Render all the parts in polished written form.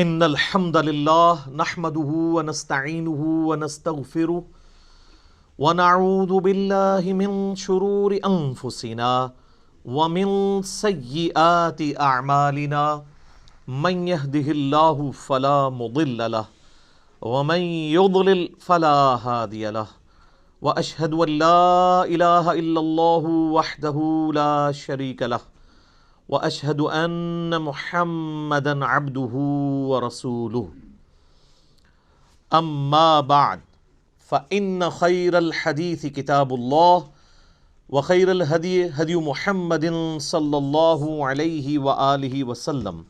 ان الحمد للہ نحمده ونستعینه ونستغفره ونعوذ باللہ من شرور انفسنا ومن سیئات اعمالنا من يهده اللہ فلا مضل له ومن يضلل فلا هادی له واشهد ان لا الہ الا اللہ وحدہ لا شریک له واشهد ان محمدا عبده ورسوله اما بعد فان خير الحديث كتاب الله وخير الهدي هدي محمد صلى الله عليه واله وسلم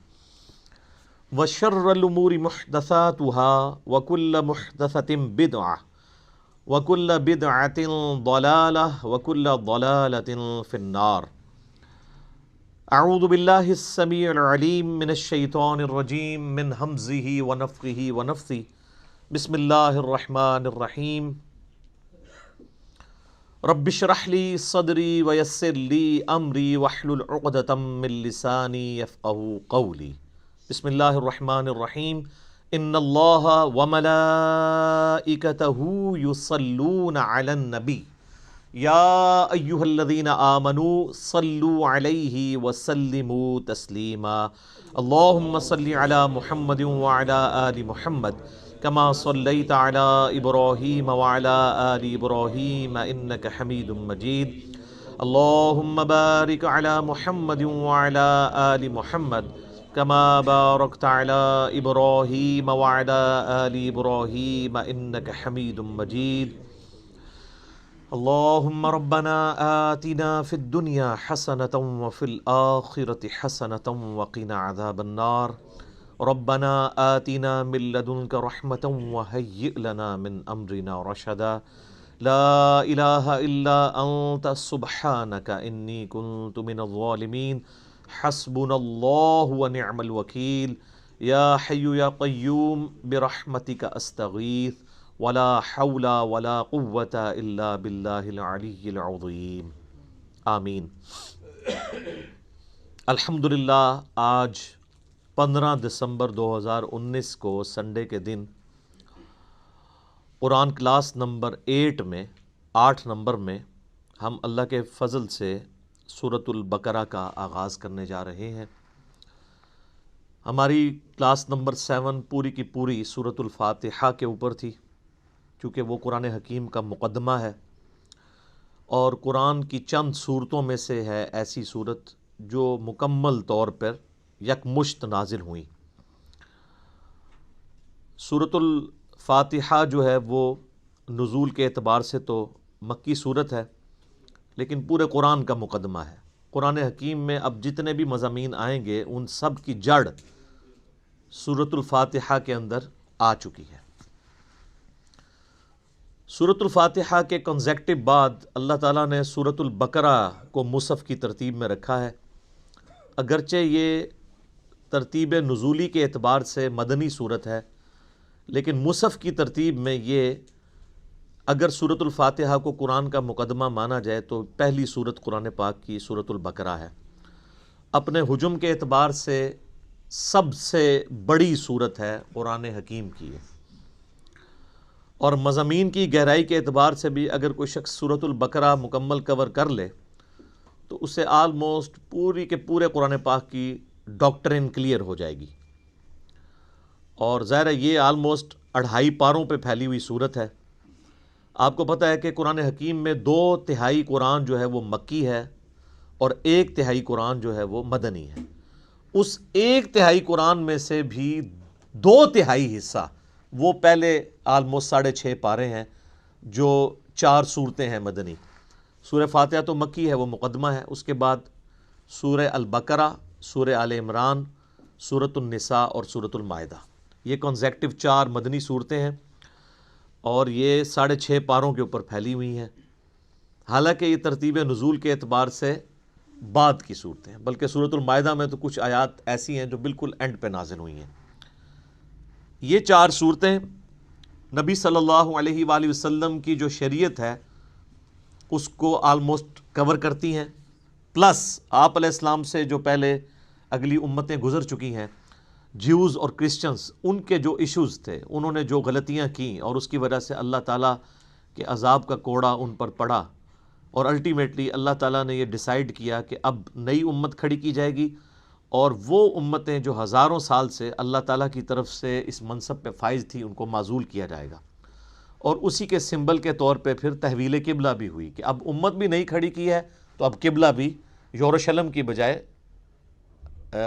وشر الامور محدثاتها وكل محدثة بدعة وكل بدعة ضلالة وكل ضلالة في النار. اعوذ باللہ السمیع العلیم من الشیطان الرجیم من ہمزہ ونفخہ ونفثہ بسم اللہ الرحمن الرحیم رب اشرح لی صدری ویسر لی امری واحلل عقدۃ من لسانی یفقہوا قولی. بسم اللہ الرحمن الرحیم ان اللہ وملائکتہ یصلون علی النبی یا ایہا الذین آمنوا صلوا علیہ وسلموا تسلیما. اللہم صلی علی محمد وعلی آل محمد کما صلیت علی ابراہیم وعلی آل ابراہیم انک حمید مجید. اللہم بارک علی محمد وعلی آل محمد کما بارکت علی ابراہیم وعلی آل ابراہیم انک حمید مجید. اللہم ربنا آتنا فی الدنیا حسنة وفی الآخرة حسنة وقنا عذاب النار. ربنا آتنا من لدنک رحمة وہیئ لنا من امرنا رشدا. لا الہ الا انت سبحانک انی کنت من الظالمین. حسبنا اللہ ونعم الوکیل. یا حی یا قیوم برحمتک استغیث ولا حول ولا قوة الا باللہ العلی العظیم. آمین. الحمدللہ آج 15 دسمبر 2019 کو سنڈے کے دن قرآن کلاس نمبر 8 نمبر میں ہم اللہ کے فضل سے سورۃ البقرہ کا آغاز کرنے جا رہے ہیں. ہماری کلاس نمبر 7 پوری کی پوری سورۃ الفاتحہ کے اوپر تھی، چونکہ وہ قرآن حکیم کا مقدمہ ہے اور قرآن کی چند صورتوں میں سے ہے ایسی صورت جو مکمل طور پر یکمشت نازل ہوئیں. سورۃ الفاتحہ جو ہے وہ نزول کے اعتبار سے تو مکی صورت ہے، لیکن پورے قرآن کا مقدمہ ہے. قرآن حکیم میں اب جتنے بھی مضامین آئیں گے ان سب کی جڑ سورۃ الفاتحہ کے اندر آ چکی ہے. سورۃ الفاتحہ کے کنزیکٹو بعد اللہ تعالیٰ نے سورۃ البقرہ کو مصحف کی ترتیب میں رکھا ہے. اگرچہ یہ ترتیب نزولی کے اعتبار سے مدنی صورت ہے، لیکن مصحف کی ترتیب میں یہ اگر سورۃ الفاتحہ کو قرآن کا مقدمہ مانا جائے تو پہلی صورت قرآن پاک کی سورۃ البقرہ ہے. اپنے حجم کے اعتبار سے سب سے بڑی صورت ہے قرآن حکیم کی ہے، اور مضامین کی گہرائی کے اعتبار سے بھی اگر کوئی شخص سورۃ البقرہ مکمل کور کر لے تو اسے آلموسٹ پوری کے پورے قرآن پاک کی ڈاکٹرن کلیئر ہو جائے گی. اور ظاہر ہے یہ آلموسٹ 2.5 پاروں پہ پھیلی ہوئی صورت ہے. آپ کو پتہ ہے کہ قرآن حکیم میں 2/3 قرآن جو ہے وہ مکی ہے اور 1/3 قرآن جو ہے وہ مدنی ہے. اس 1/3 قرآن میں سے بھی 2/3 حصہ وہ پہلے آلموسٹ 6.5 پارے ہیں جو 4 صورتیں ہیں مدنی. سورہ فاتحہ تو مکی ہے، وہ مقدمہ ہے. اس کے بعد سورہ البقرہ، سورہ آل عمران، سورۃ النساء اور سورۃ المائدہ، یہ کنزیکٹو 4 مدنی صورتیں ہیں اور یہ 6.5 پاروں کے اوپر پھیلی ہوئی ہیں. حالانکہ یہ ترتیب نزول کے اعتبار سے بعد کی صورتیں ہیں، بلکہ سورۃ المائدہ میں تو کچھ آیات ایسی ہیں جو بالکل اینڈ پہ نازل ہوئی ہیں. یہ 4 صورتیں نبی صلی اللہ علیہ وآلہ وسلم کی جو شریعت ہے اس کو آلموسٹ کور کرتی ہیں، پلس آپ علیہ السلام سے جو پہلے اگلی امتیں گزر چکی ہیں جیوز اور کرسچنز ان کے جو ایشوز تھے، انہوں نے جو غلطیاں کیں اور اس کی وجہ سے اللہ تعالیٰ کے عذاب کا کوڑا ان پر پڑا، اور الٹیمیٹلی اللہ تعالیٰ نے یہ ڈیسائیڈ کیا کہ اب نئی امت کھڑی کی جائے گی، اور وہ امتیں جو ہزاروں سال سے اللہ تعالیٰ کی طرف سے اس منصب پہ فائز تھی ان کو معزول کیا جائے گا۔ اور اسی کے سمبل کے طور پہ پھر تحویل قبلہ بھی ہوئی کہ اب امت بھی نئی کھڑی کی ہے تو اب قبلہ بھی یروشلم کی بجائے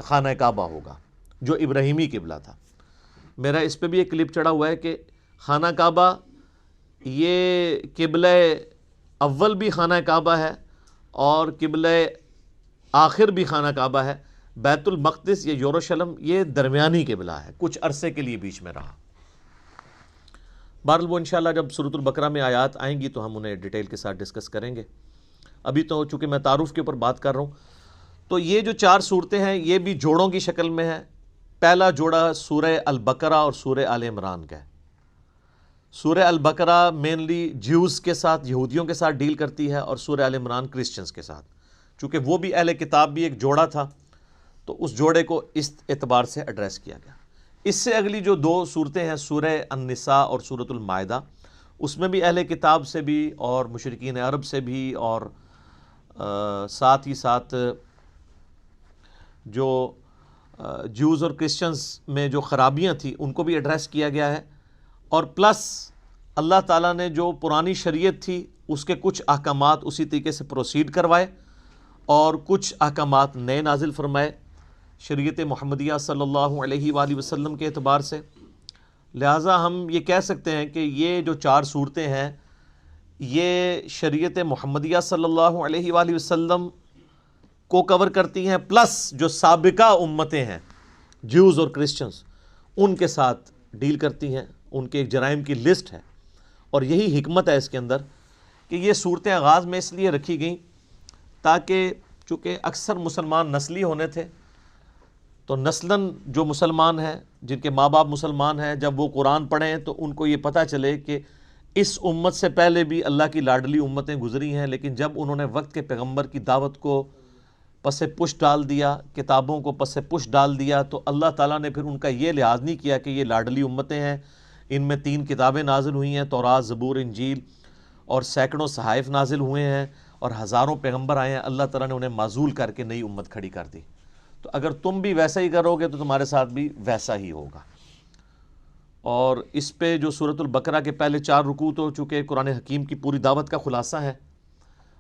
خانہ کعبہ ہوگا جو ابراہیمی قبلہ تھا۔ میرا اس پہ بھی ایک کلپ چڑھا ہوا ہے کہ خانہ کعبہ یہ قبلہ اول بھی خانہ کعبہ ہے اور قبلہ آخر بھی خانہ کعبہ ہے۔ بیت المقدس یا یروشلم یہ درمیانی قبلہ ہے، کچھ عرصے کے لیے بیچ میں رہا۔ بہرحال وہ انشاءاللہ جب سورۃ البقرہ میں آیات آئیں گی تو ہم انہیں ڈیٹیل کے ساتھ ڈسکس کریں گے۔ ابھی تو چونکہ میں تعارف کے اوپر بات کر رہا ہوں، تو یہ جو 4 صورتیں ہیں یہ بھی جوڑوں کی شکل میں ہیں۔ پہلا جوڑا سورہ البقرہ اور سورہ آل عمران کا ہے۔ سورہ البقرہ مینلی جیوز کے ساتھ، یہودیوں کے ساتھ ڈیل کرتی ہے، اور سورہ آل عمران کرسچنز کے ساتھ۔ چونکہ وہ بھی اہل کتاب بھی ایک جوڑا تھا تو اس جوڑے کو اس اعتبار سے ایڈریس کیا گیا۔ اس سے اگلی جو 2 صورتیں ہیں سورہ النساء اور سورۃ المائدہ، اس میں بھی اہل کتاب سے بھی اور مشرکین عرب سے بھی اور ساتھ ہی ساتھ جو جیوز اور کرسچنز میں جو خرابیاں تھیں ان کو بھی ایڈریس کیا گیا ہے، اور پلس اللہ تعالیٰ نے جو پرانی شریعت تھی اس کے کچھ احکامات اسی طریقے سے پروسیڈ کروائے اور کچھ احکامات نئے نازل فرمائے شریعت محمدیہ صلی اللہ علیہ وآلہ وسلم کے اعتبار سے۔ لہٰذا ہم یہ کہہ سکتے ہیں کہ یہ جو 4 صورتیں ہیں یہ شریعت محمدیہ صلی اللہ علیہ وآلہ وسلم کو کور کرتی ہیں، پلس جو سابقہ امتیں ہیں جیوز اور کرسچنز ان کے ساتھ ڈیل کرتی ہیں، ان کے ایک جرائم کی لسٹ ہے۔ اور یہی حکمت ہے اس کے اندر کہ یہ صورتیں آغاز میں اس لیے رکھی گئیں تاکہ چونکہ اکثر مسلمان نسلی ہونے تھے، تو نسلاً جو مسلمان ہیں جن کے ماں باپ مسلمان ہیں جب وہ قرآن پڑھیں تو ان کو یہ پتہ چلے کہ اس امت سے پہلے بھی اللہ کی لاڈلی امتیں گزری ہیں، لیکن جب انہوں نے وقت کے پیغمبر کی دعوت کو پس پش ڈال دیا، کتابوں کو پس پش ڈال دیا، تو اللہ تعالیٰ نے پھر ان کا یہ لحاظ نہیں کیا کہ یہ لاڈلی امتیں ہیں، ان میں 3 کتابیں نازل ہوئی ہیں، تورات، زبور، انجیل، اور سینکڑوں صحائف نازل ہوئے ہیں اور ہزاروں پیغمبر آئے ہیں۔ اللہ تعالیٰ نے انہیں معزول کر کے نئی امت کھڑی کر دی۔ تو اگر تم بھی ویسا ہی کرو گے تو تمہارے ساتھ بھی ویسا ہی ہوگا۔ اور اس پہ جو سورۃ البقرہ کے پہلے 4 رکوع تو چونکہ قرآن حکیم کی پوری دعوت کا خلاصہ ہے،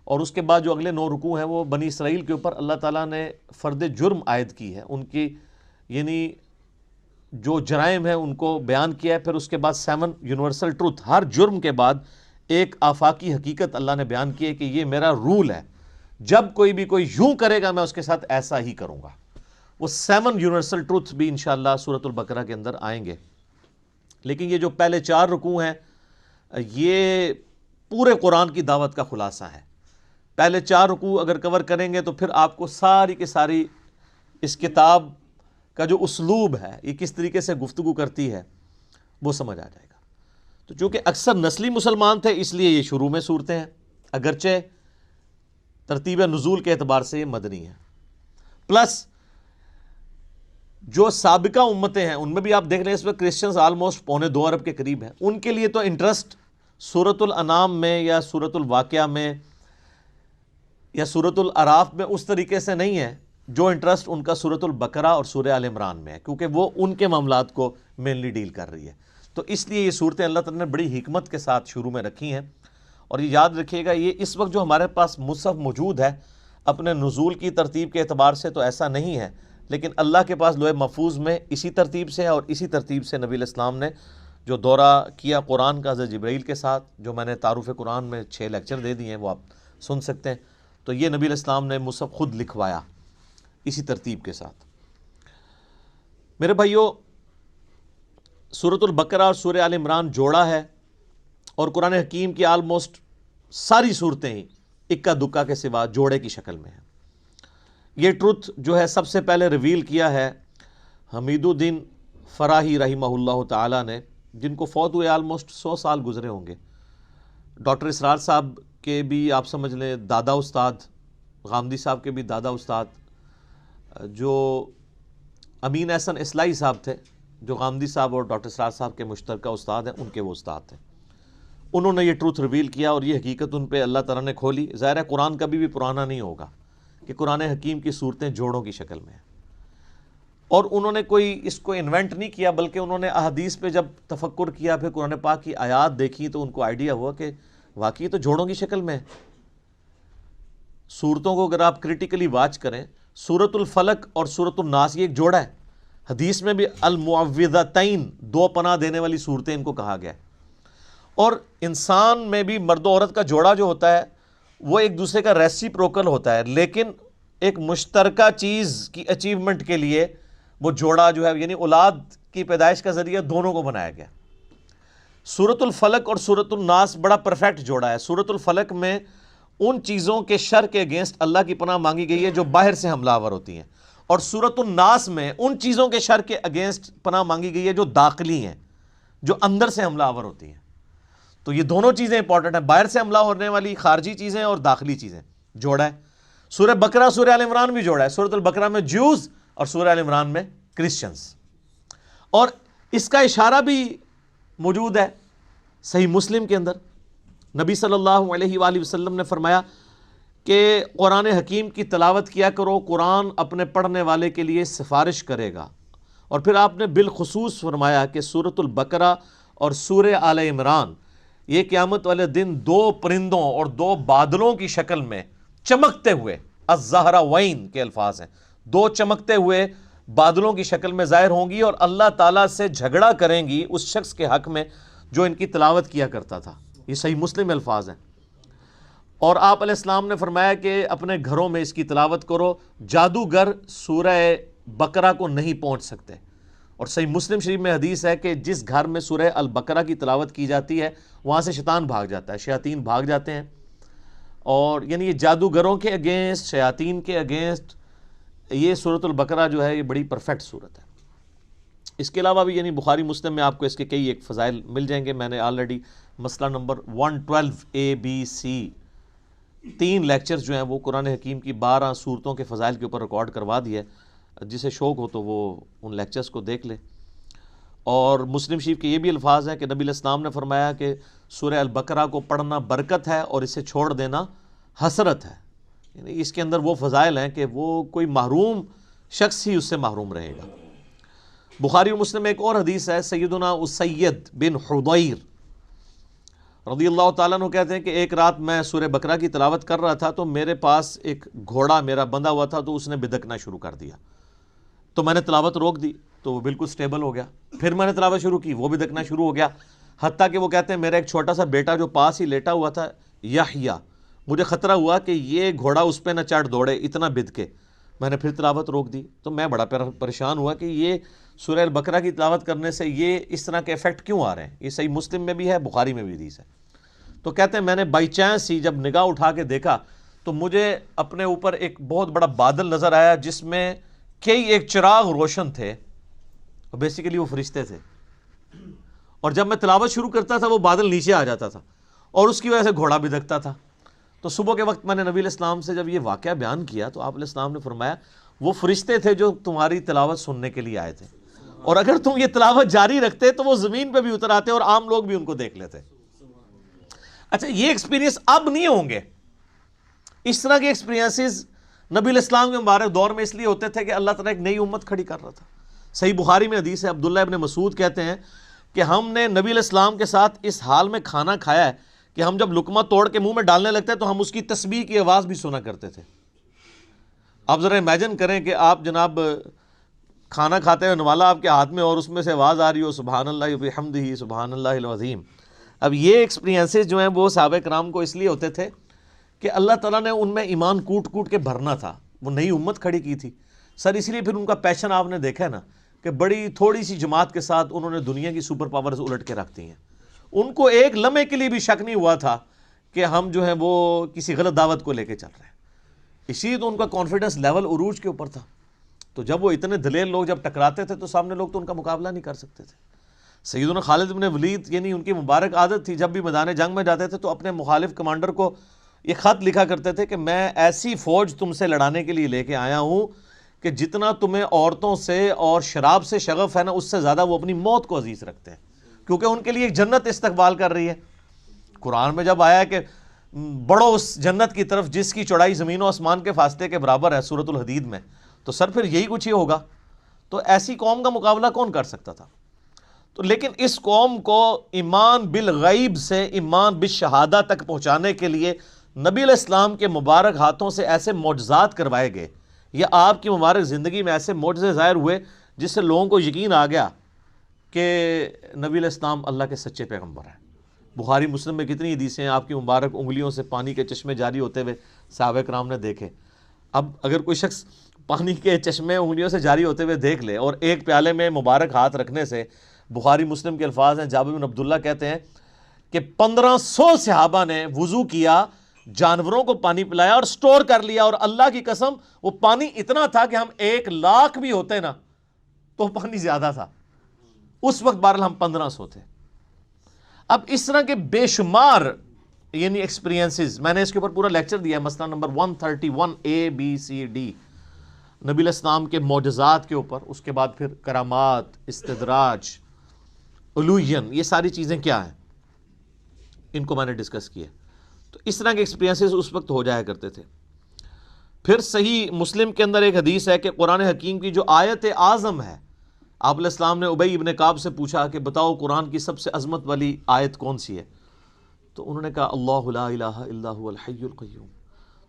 اور اس کے بعد جو اگلے 9 رکوع ہیں وہ بنی اسرائیل کے اوپر اللہ تعالیٰ نے فرد جرم عائد کی ہے، ان کی یعنی جو جرائم ہیں ان کو بیان کیا ہے۔ پھر اس کے بعد 7 یونیورسل ٹروتھ، ہر جرم کے بعد ایک آفاقی حقیقت اللہ نے بیان کی ہے کہ یہ میرا رول ہے، جب کوئی یوں کرے گا میں اس کے ساتھ ایسا ہی کروں گا۔ وہ 7 یونیورسل ٹروتھ بھی انشاءاللہ سورۃ البقرہ کے اندر آئیں گے۔ لیکن یہ جو پہلے 4 رکوع ہیں یہ پورے قرآن کی دعوت کا خلاصہ ہے۔ پہلے 4 رکوع اگر کور کریں گے تو پھر آپ کو ساری کی ساری اس کتاب کا جو اسلوب ہے، یہ کس طریقے سے گفتگو کرتی ہے، وہ سمجھ آ جائے گا۔ تو چونکہ اکثر نسلی مسلمان تھے اس لیے یہ شروع میں صورتیں ہیں، اگرچہ ترتیب نزول کے اعتبار سے یہ مدنی ہے۔ پلس جو سابقہ امتیں ہیں ان میں بھی آپ دیکھ رہے ہیں اس وقت کرسچنز آلموسٹ 2.25 ارب کے قریب ہیں، ان کے لیے تو انٹرسٹ سورۃ الانعام میں یا سورۃ الواقعہ میں یا سورۃ الاعراف میں اس طریقے سے نہیں ہے جو انٹرسٹ ان کا سورۃ البقرہ اور سورہ آل عمران میں ہے، کیونکہ وہ ان کے معاملات کو مینلی ڈیل کر رہی ہے۔ تو اس لیے یہ صورتیں اللہ تعالیٰ نے بڑی حکمت کے ساتھ شروع میں رکھی ہیں۔ اور یہ یاد رکھیے گا یہ اس وقت جو ہمارے پاس مصحف موجود ہے اپنے نزول کی ترتیب کے اعتبار سے تو ایسا نہیں ہے، لیکن اللہ کے پاس لوح محفوظ میں اسی ترتیب سے ہے، اور اسی ترتیب سے نبی علیہ السلام نے جو دورہ کیا قرآن کا حضرت جبرائیل کے ساتھ، جو میں نے تعارف قرآن میں 6 لیکچر دے دیے ہیں وہ آپ سن سکتے ہیں، تو یہ نبی علیہ السلام نے مصحف خود لکھوایا اسی ترتیب کے ساتھ۔ میرے بھائیو، سورۃ البقرہ اور سورہ آل عمران جوڑا ہے، اور قرآن حکیم کی آلموسٹ ساری صورتیں ہی اکا دکا کے سوا جوڑے کی شکل میں ہیں۔ یہ ٹروتھ جو ہے سب سے پہلے ریویل کیا ہے حمید الدین فراہی رحمہ اللہ تعالیٰ نے، جن کو فوت ہوئے آلموسٹ 100 سال گزرے ہوں گے۔ ڈاکٹر اسرار صاحب کے بھی آپ سمجھ لیں دادا استاد، غامدی صاحب کے بھی دادا استاد، جو امین احسن اصلاحی صاحب تھے جو غامدی صاحب اور ڈاکٹر سراج صاحب کے مشترکہ استاد ہیں، ان کے وہ استاد تھے. انہوں نے یہ ٹروتھ ریویل کیا اور یہ حقیقت ان پہ اللہ تعالیٰ نے کھولی. ظاہر ہے قرآن کبھی بھی پرانا نہیں ہوگا کہ قرآن حکیم کی صورتیں جوڑوں کی شکل میں ہیں، اور انہوں نے کوئی اس کو انوینٹ نہیں کیا، بلکہ انہوں نے احادیث پہ جب تفکر کیا، پھر قرآن پاک کی آیات دیکھی تو ان کو آئیڈیا ہوا کہ واقعی تو جوڑوں کی شکل میں ہے. صورتوں کو اگر آپ کریٹیکلی واچ کریں، سورۃ الفلق اور سورۃ الناس یہ ایک جوڑا ہے. حدیث میں بھی المعوذتین، دو پناہ دینے والی صورتیں ان کو کہا گیا ہے. اور انسان میں بھی مرد و عورت کا جوڑا جو ہوتا ہے وہ ایک دوسرے کا ریسیپروکل ہوتا ہے، لیکن ایک مشترکہ چیز کی اچیومنٹ کے لیے وہ جوڑا جو ہے یعنی اولاد کی پیدائش کا ذریعہ دونوں کو بنایا گیا. سورۃ الفلق اور سورۃ الناس بڑا پرفیکٹ جوڑا ہے. سورۃ الفلق میں ان چیزوں کے شر کے اگینسٹ اللہ کی پناہ مانگی گئی ہے جو باہر سے حملہ آور ہوتی ہیں، اور سورۃ الناس میں ان چیزوں کے شر کے اگینسٹ پناہ مانگی گئی ہے جو داخلی ہیں، جو اندر سے حملہ آور ہوتی ہیں. تو یہ دونوں چیزیں امپورٹنٹ ہیں، باہر سے حملہ ہونے والی خارجی چیزیں اور داخلی چیزیں. جوڑا ہے. سورہ بقرہ سورہ آل عمران بھی جوڑا ہے. سورۃ البقرہ میں جیوز اور سورہ آل عمران میں کرسچنز. اور اس کا اشارہ بھی موجود ہے صحیح مسلم کے اندر. نبی صلی اللہ علیہ وآلہ وسلم نے فرمایا کہ قرآن حکیم کی تلاوت کیا کرو، قرآن اپنے پڑھنے والے کے لیے سفارش کرے گا. اور پھر آپ نے بالخصوص فرمایا کہ سورۃ البقرہ اور سورہ آل عمران یہ قیامت والے دن دو پرندوں اور دو بادلوں کی شکل میں چمکتے ہوئے، الزہراوین کے الفاظ ہیں، دو چمکتے ہوئے بادلوں کی شکل میں ظاہر ہوں گی اور اللہ تعالیٰ سے جھگڑا کریں گی اس شخص کے حق میں جو ان کی تلاوت کیا کرتا تھا. یہ صحیح مسلم الفاظ ہیں. اور آپ علیہ السلام نے فرمایا کہ اپنے گھروں میں اس کی تلاوت کرو، جادوگر سورہ بقرہ کو نہیں پہنچ سکتے. اور صحیح مسلم شریف میں حدیث ہے کہ جس گھر میں سورہ البقرہ کی تلاوت کی جاتی ہے وہاں سے شیطان بھاگ جاتا ہے، شیاطین بھاگ جاتے ہیں. اور یعنی یہ جادوگروں کے اگینسٹ، شیاطین کے اگینسٹ یہ سورۃ البقرہ جو ہے یہ بڑی پرفیکٹ صورت ہے. اس کے علاوہ بھی یعنی بخاری مسلم میں آپ کو اس کے کئی ایک فضائل مل جائیں گے. میں نے آلریڈی مسئلہ نمبر 112 ABC 3 لیکچرز جو ہیں وہ قرآن حکیم کی 12 صورتوں کے فضائل کے اوپر ریکارڈ کروا دیا ہے. جسے شوق ہو تو وہ ان لیکچرز کو دیکھ لے. اور مسلم شریف کے یہ بھی الفاظ ہیں کہ نبی علیہ السلام نے فرمایا کہ سورہ البقرہ کو پڑھنا برکت ہے اور اسے چھوڑ دینا حسرت ہے. یعنی اس کے اندر وہ فضائل ہیں کہ وہ کوئی محروم شخص ہی اس سے محروم رہے گا. بخاری و مسلم میں ایک اور حدیث ہے، سیدنا اسید بن حضیر رضی اللہ تعالیٰ عنہ کہتے ہیں کہ ایک رات میں سورہ بقرہ کی تلاوت کر رہا تھا تو میرے پاس ایک گھوڑا میرا بندھا ہوا تھا تو اس نے بدکنا شروع کر دیا. تو میں نے تلاوت روک دی تو وہ بالکل سٹیبل ہو گیا. پھر میں نے تلاوت شروع کی، وہ بدکنا شروع ہو گیا. حتیٰ کہ وہ کہتے ہیں میرا ایک چھوٹا سا بیٹا جو پاس ہی لیٹا ہوا تھا یحییٰ، مجھے خطرہ ہوا کہ یہ گھوڑا اس پہ نہ چڑھ دوڑے، اتنا بدکے. میں نے پھر تلاوت روک دی تو میں بڑا پریشان ہوا کہ یہ سورہ البقرہ کی تلاوت کرنے سے یہ اس طرح کے ایفیکٹ کیوں آ رہے ہیں. یہ صحیح مسلم میں بھی ہے، بخاری میں بھی حدیث ہے. تو کہتے ہیں میں نے بائی چانس ہی جب نگاہ اٹھا کے دیکھا تو مجھے اپنے اوپر ایک بہت بڑا بادل نظر آیا جس میں کئی ایک چراغ روشن تھے، اور بیسیکلی وہ فرشتے تھے. اور جب میں تلاوت شروع کرتا تھا وہ بادل نیچے آ جاتا تھا اور اس کی وجہ سے گھوڑا بھی دکھتا تھا. تو صبح کے وقت میں نے نبی علیہ السلام سے جب یہ واقعہ بیان کیا تو آپ علیہ السلام نے فرمایا وہ فرشتے تھے جو تمہاری تلاوت سننے کے لیے آئے تھے، اور اگر تم یہ تلاوت جاری رکھتے تو وہ زمین پہ بھی اتر آتے اور عام لوگ بھی ان کو دیکھ لیتے. اچھا، یہ ایکسپیرینس اب نہیں ہوں گے. اس طرح کے ایکسپیرینسز نبی علیہ السلام کے مبارک دور میں اس لیے ہوتے تھے کہ اللہ تعالیٰ ایک نئی امت کھڑی کر رہا تھا. صحیح بخاری میں حدیث ہے، عبداللہ ابن مسعود کہتے ہیں کہ ہم نے نبی علیہ السلام کے ساتھ اس حال میں کھانا کھایا ہے کہ ہم جب لقمہ توڑ کے منہ میں ڈالنے لگتے تو ہم اس کی تسبیح کی آواز بھی سنا کرتے تھے. آپ ذرا امیجن کریں کہ آپ جناب کھانا کھاتے ہوئے نوالا آپ کے ہاتھ میں اور اس میں سے آواز آ رہی ہو سبحان اللہ وبحمدہ سبحان اللہ العظیم. اب یہ ایکسپیرینسز جو ہیں وہ صحابہ کرام کو اس لیے ہوتے تھے کہ اللہ تعالیٰ نے ان میں ایمان کوٹ کوٹ کے بھرنا تھا. وہ نئی امت کھڑی کی تھی سر، اس لیے پھر ان کا پیشن آپ نے دیکھا ہے نا کہ بڑی تھوڑی سی جماعت کے ساتھ انہوں نے دنیا کی سپر پاورز الٹ کے رکھتی ہیں. ان کو ایک لمحے کے لیے بھی شک نہیں ہوا تھا کہ ہم جو ہیں وہ کسی غلط دعوت کو لے کے چل رہے ہیں. اسی تو ان کا کانفیڈنس لیول عروج کے اوپر تھا. تو جب وہ اتنے دلیر لوگ جب ٹکراتے تھے تو سامنے لوگ تو ان کا مقابلہ نہیں کر سکتے تھے. سیدنا خالد بن ولید یعنی ان کی مبارک عادت تھی جب بھی میدان جنگ میں جاتے تھے تو اپنے مخالف کمانڈر کو یہ خط لکھا کرتے تھے کہ میں ایسی فوج تم سے لڑانے کے لیے لے کے آیا ہوں کہ جتنا تمہیں عورتوں سے اور شراب سے شغف ہے نا، اس سے زیادہ وہ اپنی موت کو عزیز رکھتے ہیں، کیونکہ ان کے لیے ایک جنت استقبال کر رہی ہے۔ قرآن میں جب آیا ہے کہ بڑھو اس جنت کی طرف جس کی چوڑائی زمین و آسمان کے فاصلے کے برابر ہے، سورۃ الحدید میں، تو سر پھر یہی کچھ ہی ہوگا۔ تو ایسی قوم کا مقابلہ کون کر سکتا تھا؟ تو لیکن اس قوم کو ایمان بالغیب سے ایمان بالشہادہ تک پہنچانے کے لیے نبی علیہ السلام کے مبارک ہاتھوں سے ایسے معجزات کروائے گئے، یا آپ کی مبارک زندگی میں ایسے معجزے ظاہر ہوئے جس سے لوگوں کو یقین آ گیا کہ نبی علیہ السلام اللہ کے سچے پیغمبر ہیں۔ بخاری مسلم میں کتنی حدیثیں ہیں آپ کی مبارک انگلیوں سے پانی کے چشمے جاری ہوتے ہوئے صحابہ کرام نے دیکھے۔ اب اگر کوئی شخص پانی کے چشمے انگلیوں سے جاری ہوتے ہوئے دیکھ لے، اور ایک پیالے میں مبارک ہاتھ رکھنے سے، بخاری مسلم کے الفاظ ہیں، جابر بن عبداللہ کہتے ہیں کہ 1500 صحابہ نے وضو کیا، جانوروں کو پانی پلایا اور سٹور کر لیا، اور اللہ کی قسم وہ پانی اتنا تھا کہ ہم 1,00,000 بھی ہوتے نا تو پانی زیادہ تھا اس وقت، بہرحال ہم 1500 تھے۔ اب اس طرح کے بے شمار یعنی ایکسپیرینسز، میں نے اس کے اوپر پورا لیکچر دیا ہے، مسئلہ نمبر 131 ABCD، نبی علیہ السلام کے معجزات کے اوپر، اس کے بعد پھر کرامات، استدراج، علوین، یہ ساری چیزیں کیا ہیں، ان کو میں نے ڈسکس کیا۔ تو اس طرح کے ایکسپیرینسز اس وقت ہو جایا کرتے تھے۔ پھر صحیح مسلم کے اندر ایک حدیث ہے کہ قرآن حکیم کی جو آیت اعظم ہے، آپ علیہ السلام نے ابی ابن کعب سے پوچھا کہ بتاؤ قرآن کی سب سے عظمت والی آیت کون سی ہے؟ تو انہوں نے کہا اللہ لا الہ الا هو الحی القیوم۔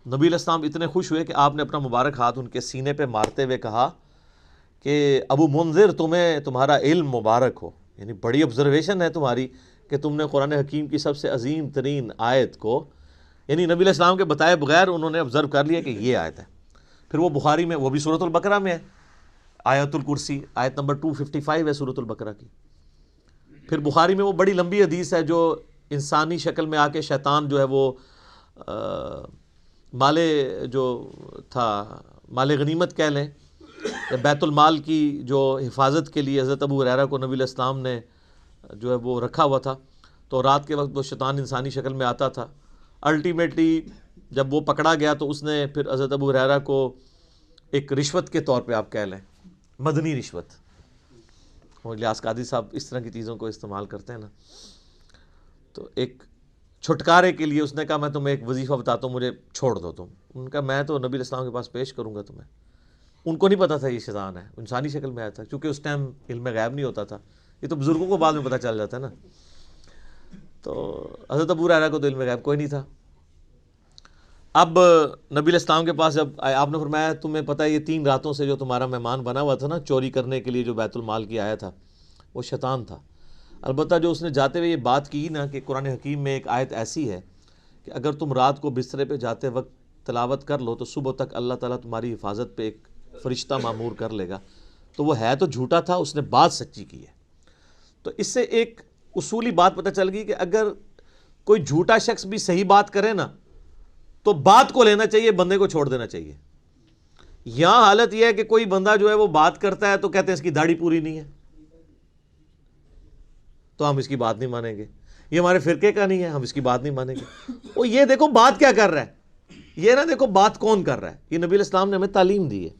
نبی علیہ السلام اتنے خوش ہوئے کہ آپ نے اپنا مبارک ہاتھ ان کے سینے پہ مارتے ہوئے کہا کہ ابو منذر، تمہیں تمہارا علم مبارک ہو، یعنی بڑی آبزرویشن ہے تمہاری کہ تم نے قرآن حکیم کی سب سے عظیم ترین آیت کو، یعنی نبی علیہ السلام کے بتائے بغیر انہوں نے آبزرو کر لیا کہ یہ آیت ہے۔ پھر وہ بخاری میں، وہ بھی سورۃ البقرہ میں ہے، آیت الکرسی، آیت نمبر 255 ہے سورۃ البقرہ کی۔ پھر بخاری میں وہ بڑی لمبی حدیث ہے جو انسانی شکل میں آ کے شیطان جو ہے وہ مال جو تھا، مال غنیمت کہہ لیں، بیت المال کی جو حفاظت کے لیے حضرت ابو ہریرہ کو نبی علیہ السلام نے جو ہے وہ رکھا ہوا تھا، تو رات کے وقت وہ شیطان انسانی شکل میں آتا تھا۔ الٹیمیٹلی جب وہ پکڑا گیا تو اس نے پھر حضرت ابو ہریرہ کو ایک رشوت کے طور پہ آپ کہہ لیں، مدنی رشوت، الیاس قادری صاحب اس طرح کی چیزوں کو استعمال کرتے ہیں نا، تو ایک چھٹکارے کے لیے اس نے کہا میں تمہیں ایک وظیفہ بتاتا ہوں، مجھے چھوڑ دو تم۔ ان کا میں تو نبی علیہ السلام کے پاس پیش کروں گا تمہیں۔ ان کو نہیں پتا تھا یہ شیطان ہے، انسانی شکل میں آیا تھا، کیونکہ اس ٹائم علم غیب نہیں ہوتا تھہ، یہ تو بزرگوں کو بعد میں پتہ چل جاتا ہے نا۔ تو حضرت ابو ہریرہ کو تو علم غیب کوئی نہیں تھا۔ اب نبی علیہ السلام کے پاس جب آپ نے فرمایا تمہیں پتہ ہے یہ 3 راتوں سے جو تمہارا مہمان بنا ہوا تھا نا چوری کرنے کے لیے، جو بیت المال کی آیا تھا، وہ شیطان تھا۔ البتہ جو اس نے جاتے ہوئے یہ بات کی نا کہ قرآن حکیم میں ایک آیت ایسی ہے کہ اگر تم رات کو بسترے پہ جاتے وقت تلاوت کر لو تو صبح تک اللہ تعالیٰ تمہاری حفاظت پہ ایک فرشتہ معمور کر لے گا، تو وہ ہے تو جھوٹا تھا، اس نے بات سچی کی ہے۔ تو اس سے ایک اصولی بات پتہ چل گئی کہ اگر کوئی جھوٹا شخص بھی صحیح بات کرے نا تو بات کو لینا چاہیے، بندے کو چھوڑ دینا چاہیے۔ یہاں حالت یہ ہے کہ کوئی بندہ جو ہے وہ بات کرتا ہے تو کہتے ہیں اس کی داڑھی پوری نہیں ہے تو ہم اس کی بات نہیں مانیں گے، یہ ہمارے فرقے کا نہیں ہے، ہم اس کی بات نہیں مانیں گے۔ وہ یہ دیکھو بات کیا کر رہا ہے، یہ نہ دیکھو بات کون کر رہا ہے۔ یہ نبی علیہ السلام نے ہمیں تعلیم دی ہے،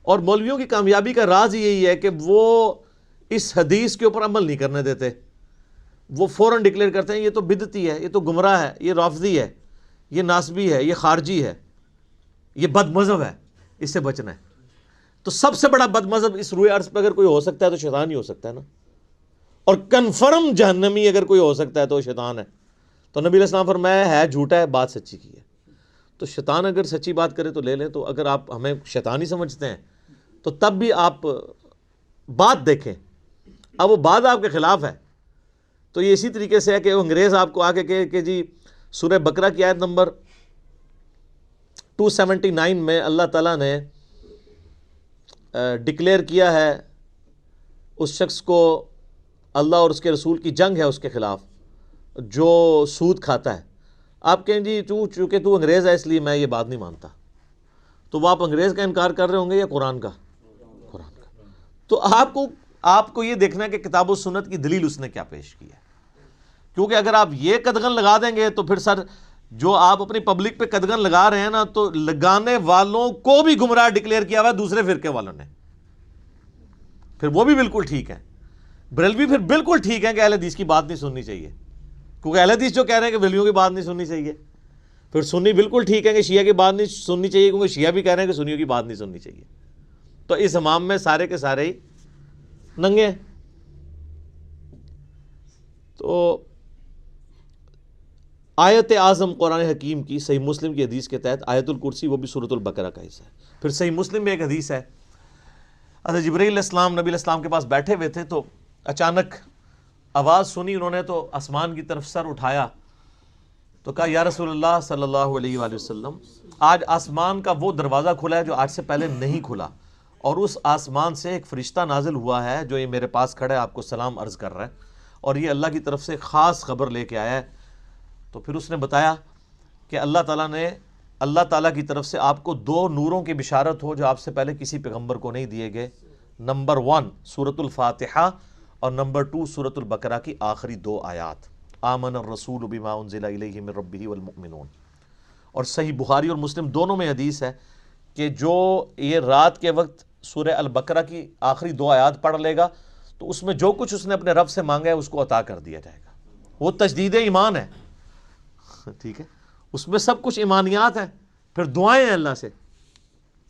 اور مولویوں کی کامیابی کا راز یہی ہے کہ وہ اس حدیث کے اوپر عمل نہیں کرنے دیتے، وہ فوراً ڈکلیئر کرتے ہیں یہ تو بدعتی ہے، یہ تو گمراہ ہے، یہ رافضی ہے، یہ ناسبی ہے، یہ خارجی ہے، یہ بد مذہب ہے، اس سے بچنا ہے۔ تو سب سے بڑا بد مذہب اس روئے عرض پہ اگر کوئی ہو سکتا ہے تو شیطان ہی ہو سکتا ہے نا، اور کنفرم جہنمی اگر کوئی ہو سکتا ہے تو شیطان ہے۔ تو نبی علیہ السلام فرمایا ہے جھوٹا ہے، بات سچی کی ہے۔ تو شیطان اگر سچی بات کرے تو لے لیں، تو اگر آپ ہمیں شیطان ہی سمجھتے ہیں تو تب بھی آپ بات دیکھیں، اب وہ بات آپ کے خلاف ہے۔ تو یہ اسی طریقے سے ہے کہ انگریز آپ کو آ کے کہے کہ جی سورہ بقرہ کی آیت نمبر 279 میں اللہ تعالیٰ نے ڈکلیئر کیا ہے اس شخص کو، اللہ اور اس کے رسول کی جنگ ہے اس کے خلاف جو سود کھاتا ہے۔ آپ کہیں جی چونکہ تو انگریز ہے اس لیے میں یہ بات نہیں مانتا، تو وہ آپ انگریز کا انکار کر رہے ہوں گے یا قرآن کا؟ قرآن کا۔ تو آپ کو یہ دیکھنا ہے کہ کتاب و سنت کی دلیل اس نے کیا پیش کی ہے، کیونکہ اگر آپ یہ قدغن لگا دیں گے تو پھر سر جو آپ اپنی پبلک پہ قدغن لگا رہے ہیں نا، تو لگانے والوں کو بھی گمراہ ڈکلیئر کیا ہوا ہے دوسرے فرقے والوں نے، پھر وہ بھی بالکل ٹھیک ہے۔ بریلوی پھر بالکل ٹھیک ہے کہ اہل حدیث کی بات نہیں سننی چاہیے، کیونکہ اہل حدیث جو کہہ رہے ہیں کہ بریلویوں کی بات نہیں سننی چاہیے۔ پھر سنی بالکل ٹھیک ہے کہ شیعہ کی بات نہیں سننی چاہیے، کیونکہ شیعہ بھی کہہ رہے ہیں کہ سنیوں کی بات نہیں سننی چاہیے۔ تو اس امام میں سارے کے سارے ہی ننگے ہیں۔ تو آیت اعظم قرآن حکیم کی صحیح مسلم کی حدیث کے تحت آیت الکرسی وہ بھی سورۃ البقرہ کا حصہ ہے۔ پھر صحیح مسلم میں ایک حدیث ہے، حضرت جبرائیل علیہ السلام نبی علیہ السلام کے پاس بیٹھے ہوئے تھے، تو اچانک آواز سنی انہوں نے، تو آسمان کی طرف سر اٹھایا تو کہا یا رسول اللہ صلی اللہ علیہ وآلہ وسلم، آج آسمان کا وہ دروازہ کھلا ہے جو آج سے پہلے نہیں کھلا، اور اس آسمان سے ایک فرشتہ نازل ہوا ہے جو یہ میرے پاس کھڑا ہے، آپ کو سلام عرض کر رہا ہے، اور یہ اللہ کی طرف سے خاص خبر لے کے آیا ہے۔ تو پھر اس نے بتایا کہ اللہ تعالیٰ کی طرف سے آپ کو دو نوروں کی بشارت ہو جو آپ سے پہلے کسی پیغمبر کو نہیں دیے گئے، نمبر 1 سورۃ الفاتحہ، اور نمبر 2 سورۃ البقرہ کی آخری 2 آیات، آمن الرسول بما انزل الیہ من ربہ والمؤمنون۔ اور صحیح بخاری اور مسلم دونوں میں حدیث ہے کہ جو یہ رات کے وقت سورہ البقرہ کی آخری 2 آیات پڑھ لے گا تو اس میں جو کچھ اس نے اپنے رب سے مانگا ہے اس کو عطا کر دیا جائے گا۔ وہ تجدید ایمان ہے، ٹھیک ہے، اس میں سب کچھ ایمانیات ہیں، پھر دعائیں ہیں اللہ سے۔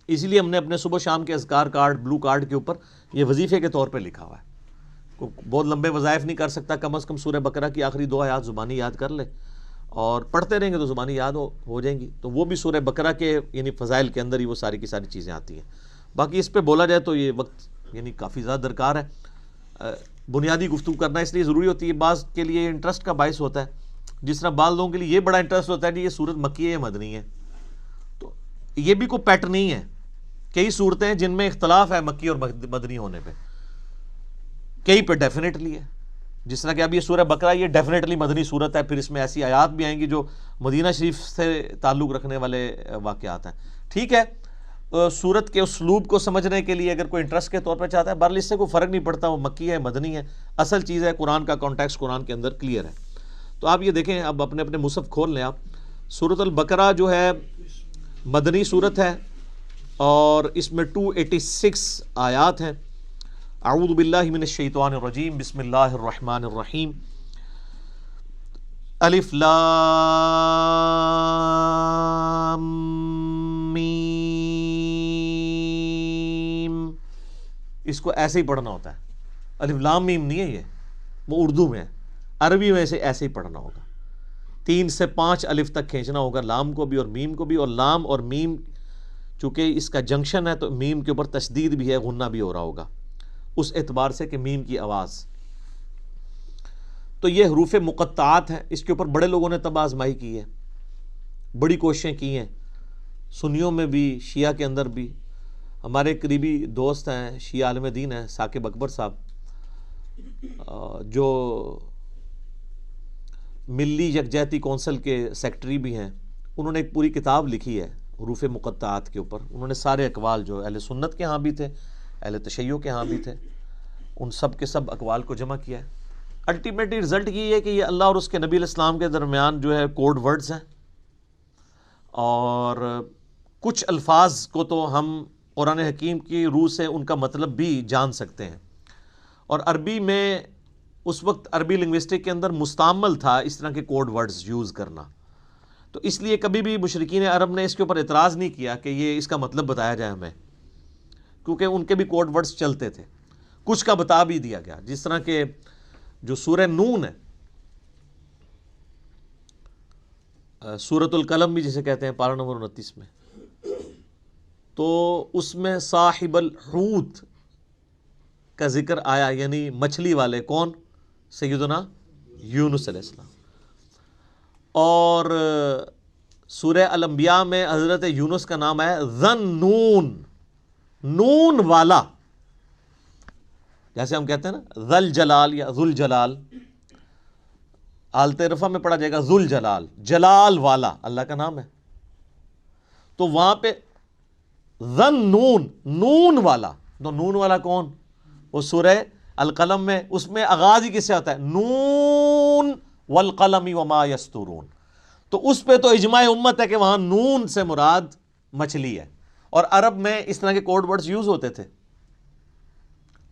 اسی لیے ہم نے اپنے صبح شام کے اذکار کارڈ، بلو کارڈ کے اوپر یہ وظیفے کے طور پہ لکھا ہوا ہے۔ بہت لمبے وظائف نہیں کر سکتا، کم از کم سورہ بقرہ کی آخری 2 آیات زبانی یاد کر لے، اور پڑھتے رہیں گے تو زبانی یاد ہو جائیں گی۔ تو وہ بھی سورہ بقرہ کے یعنی فضائل کے اندر ہی وہ ساری کی ساری چیزیں آتی ہیں۔ باقی اس پہ بولا جائے تو یہ وقت یعنی کافی زیادہ درکار ہے، بنیادی گفتگو کرنا اس لیے ضروری ہوتی ہے، بعض کے لیے انٹرسٹ کا باعث ہوتا ہے، جس طرح بعض لوگوں کے لیے یہ بڑا انٹرسٹ ہوتا ہے کہ یہ سورت مکی ہے یا مدنی ہے، تو یہ بھی کوئی پیٹرن نہیں ہے۔ کئی صورتیں ہیں جن میں اختلاف ہے مکی اور مدنی ہونے پہ، کئی پہ ڈیفینیٹلی ہے، جس طرح کہ اب یہ سورہ بقرہ یہ ڈیفینیٹلی مدنی صورت ہے، پھر اس میں ایسی آیات بھی آئیں گی جو مدینہ شریف سے تعلق رکھنے والے واقعات ہیں۔ ٹھیک ہے، سورت کے اسلوب کو سمجھنے کے لیے اگر کوئی انٹرسٹ کے طور پہ چاہتا ہے، بہرحال اس سے کوئی فرق نہیں پڑتا وہ مکی ہے مدنی ہے، اصل چیز ہے قرآن کا کانٹیکسٹ قرآن کے اندر کلیئر ہے۔ تو آپ یہ دیکھیں، اب اپنے اپنے مصحف کھول لیں آپ، سورۃ البقرہ جو ہے مدنی صورت ہے اور اس میں 286 آیات ہیں۔ اعوذ باللہ من الشیطان الرجیم، بسم اللہ الرحمن الرحیم، الف لام میم۔ اس کو ایسے ہی پڑھنا ہوتا ہے، الف لام میم نہیں ہے، یہ وہ اردو میں ہے، عربی میں سے ایسے ہی پڑھنا ہوگا، 3 سے 5 الف تک کھینچنا ہوگا، لام کو بھی اور میم کو بھی، اور لام اور میم چونکہ اس کا جنکشن ہے تو میم کے اوپر تشدید بھی ہے، غنہ بھی ہو رہا ہوگا اس اعتبار سے کہ میم کی آواز۔ تو یہ حروف مقطعات ہیں، اس کے اوپر بڑے لوگوں نے طب آزمائی کی ہے، بڑی کوششیں کی ہیں، سنیوں میں بھی شیعہ کے اندر بھی۔ ہمارے قریبی دوست ہیں، شیعہ عالم دین ہیں، ثاقب اکبر صاحب، جو ملی یکجہتی کونسل کے سیکٹری بھی ہیں، انہوں نے ایک پوری کتاب لکھی ہے حروف مقطعات کے اوپر۔ انہوں نے سارے اقوال جو اہل سنت کے ہاں بھی تھے، اہل تشیع کے ہاں بھی تھے، ان سب کے سب اقوال کو جمع کیا ہے۔ الٹیمیٹلی رزلٹ یہ ہے کہ یہ اللہ اور اس کے نبی علیہ السلام کے درمیان جو ہے کوڈ ورڈز ہیں، اور کچھ الفاظ کو تو ہم قرآن حکیم کی روح سے ان کا مطلب بھی جان سکتے ہیں، اور عربی میں اس وقت عربی لنگوسٹک کے اندر مستعمل تھا اس طرح کے کوڈ ورڈز یوز کرنا، تو اس لیے کبھی بھی مشرکین عرب نے اس کے اوپر اعتراض نہیں کیا کہ یہ اس کا مطلب بتایا جائے ہمیں، کیونکہ ان کے بھی کوڈ ورڈز چلتے تھے، کچھ کا بتا بھی دیا گیا، جس طرح کہ جو سورہ نون ہے، سورۃ القلم بھی جسے کہتے ہیں، پارہ نمبر 29 میں، تو اس میں صاحب الحوت کا ذکر آیا، یعنی مچھلی والے، کون؟ سیدنا یونس علیہ السلام۔ اور سورہ الانبیاء میں حضرت یونس کا نام ہے ذن نون، نون والا، جیسے ہم کہتے ہیں نا ذل جلال یا ذل جلال، حالت رفع میں پڑھا جائے گا ذل جلال، جلال والا اللہ کا نام ہے، تو وہاں پہ ذن نون، نون والا، تو نون والا کون؟ وہ سورہ القلم میں، اس میں آغاز ہی کس سے ہوتا ہے؟ نون والقلم وما یسطرون، تو اس پہ تو اجماع امت ہے کہ وہاں نون سے مراد مچھلی ہے. اور عرب میں اس طرح کے کوڈ ورڈز یوز ہوتے تھے.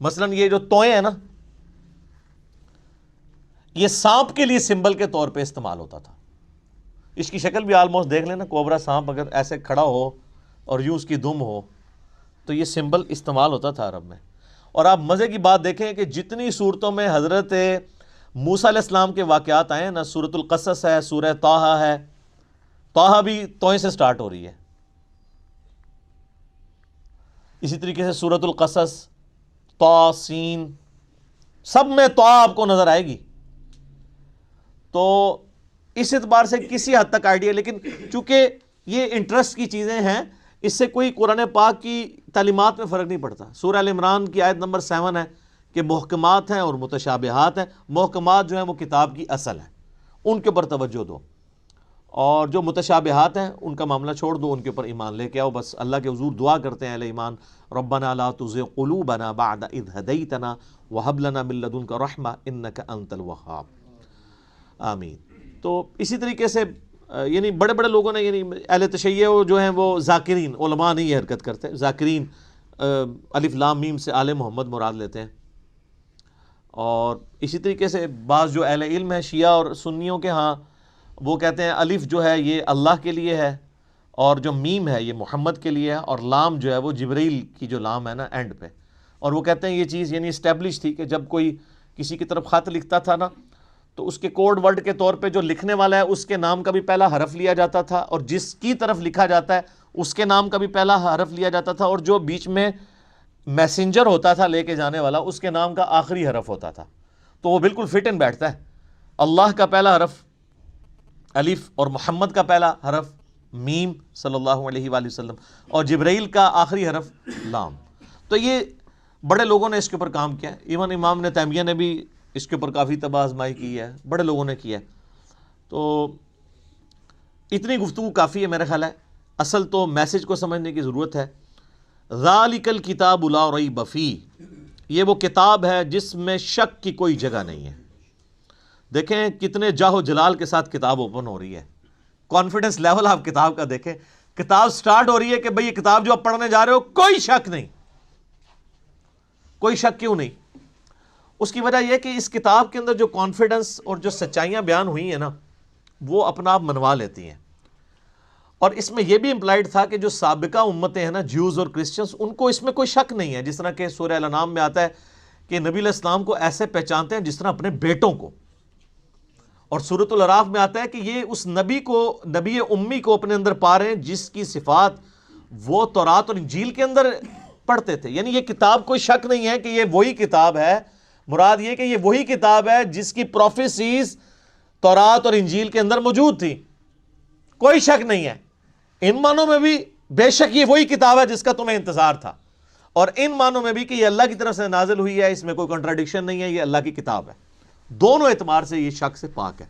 مثلا یہ جو توئیں ہیں نا، یہ سانپ کے لیے سمبل کے طور پہ استعمال ہوتا تھا. اس کی شکل بھی آلموسٹ دیکھ لینا، کوبرا سانپ اگر ایسے کھڑا ہو اور یوں اس کی دم ہو تو یہ سمبل استعمال ہوتا تھا عرب میں. اور آپ مزے کی بات دیکھیں کہ جتنی صورتوں میں حضرت موسیٰ علیہ السلام کے واقعات آئے ہیں نا، سورۃ القصص ہے، سورہ طٰہٰ ہے، طٰہٰ بھی توئیں سے سٹارٹ ہو رہی ہے. اسی طریقے سے سورۃ القصص، طٰ، سین، سب میں طٰ آپ کو نظر آئے گی. تو اس اعتبار سے کسی حد تک آئیڈیا، لیکن چونکہ یہ انٹرسٹ کی چیزیں ہیں، اس سے کوئی قرآن پاک کی تعلیمات میں فرق نہیں پڑتا. سورہ ال عمران کی آیت نمبر 7 ہے کہ محکمات ہیں اور متشابہات ہیں. محکمات جو ہیں وہ کتاب کی اصل ہیں، ان کے اوپر توجہ دو، اور جو متشابہات ہیں ان کا معاملہ چھوڑ دو، ان کے اوپر ایمان لے کے آؤ. بس اللہ کے حضور دعا کرتے ہیں اہل ایمان، ربنا لا تزغ قلوبنا بعد اذ ہدیتنا وہب لنا من لدنک رحمہ انک انت الوہاب. آمین. تو اسی طریقے سے یعنی بڑے بڑے لوگوں نے، یعنی اہل تشیع جو ہیں وہ ذاکرین، علماء نہیں یہ حرکت کرتے، ذاکرین الف لام میم سے آل محمد مراد لیتے ہیں. اور اسی طریقے سے بعض جو اہل علم ہیں شیعہ اور سنیوں کے ہاں، وہ کہتے ہیں الف جو ہے یہ اللہ کے لیے ہے، اور جو میم ہے یہ محمد کے لیے ہے، اور لام جو ہے وہ جبرائیل کی جو لام ہے نا اینڈ پہ. اور وہ کہتے ہیں یہ چیز یعنی اسٹیبلش تھی کہ جب کوئی کسی کی طرف خط لکھتا تھا نا، تو اس کے کوڈ ورڈ کے طور پہ جو لکھنے والا ہے اس کے نام کا بھی پہلا حرف لیا جاتا تھا، اور جس کی طرف لکھا جاتا ہے اس کے نام کا بھی پہلا حرف لیا جاتا تھا، اور جو بیچ میں میسنجر ہوتا تھا لے کے جانے والا اس کے نام کا آخری حرف ہوتا تھا. تو وہ بالکل فٹ ان بیٹھتا ہے. اللہ کا پہلا حرف الف، اور محمد کا پہلا حرف میم صلی اللہ علیہ وآلہ وسلم، اور جبرائیل کا آخری حرف لام. تو یہ بڑے لوگوں نے اس کے اوپر کام کیا ہے. ایون امام ابن تیمیہ نے بھی اس کے اوپر کافی تباہ آزمائی کی ہے، بڑے لوگوں نے کیا ہے. تو اتنی گفتگو کافی ہے میرا خیال ہے. اصل تو میسج کو سمجھنے کی ضرورت ہے. ذالک الکتاب لا ریب فیہ، یہ وہ کتاب ہے جس میں شک کی کوئی جگہ نہیں ہے. دیکھیں کتنے جاہ و جلال کے ساتھ کتاب اوپن ہو رہی ہے. کانفیڈنس لیول آپ کتاب کا دیکھیں. کتاب سٹارٹ ہو رہی ہے کہ بھئی یہ کتاب جو آپ پڑھنے جا رہے ہو کوئی شک نہیں. کوئی شک کیوں نہیں؟ اس کی وجہ یہ کہ اس کتاب کے اندر جو کانفیڈنس اور جو سچائیاں بیان ہوئی ہیں نا، وہ اپنا آپ منوا لیتی ہیں. اور اس میں یہ بھی امپلائڈ تھا کہ جو سابقہ امتیں ہیں نا، جیوز اور کرسچنز، ان کو اس میں کوئی شک نہیں ہے. جس طرح کہ سورہ الانعام میں آتا ہے کہ نبی علیہ السلام کو ایسے پہچانتے ہیں جس طرح اپنے بیٹوں کو. اور سورۃ الاعراف میں آتا ہے کہ یہ اس نبی کو، نبی امی کو اپنے اندر پا رہے ہیں جس کی صفات وہ تورات اور انجیل کے اندر پڑھتے تھے. یعنی یہ کتاب کوئی شک نہیں ہے کہ یہ وہی کتاب ہے. مراد یہ کہ یہ وہی کتاب ہے جس کی پروفیسیز تورات اور انجیل کے اندر موجود تھی. کوئی شک نہیں ہے. ان معنوں میں بھی بے شک یہ وہی کتاب ہے جس کا تمہیں انتظار تھا، اور ان معنوں میں بھی کہ یہ اللہ کی طرف سے نازل ہوئی ہے، اس میں کوئی کنٹراڈکشن نہیں ہے، یہ اللہ کی کتاب ہے. دونوں اعتبار سے یہ شک سے پاک ہے.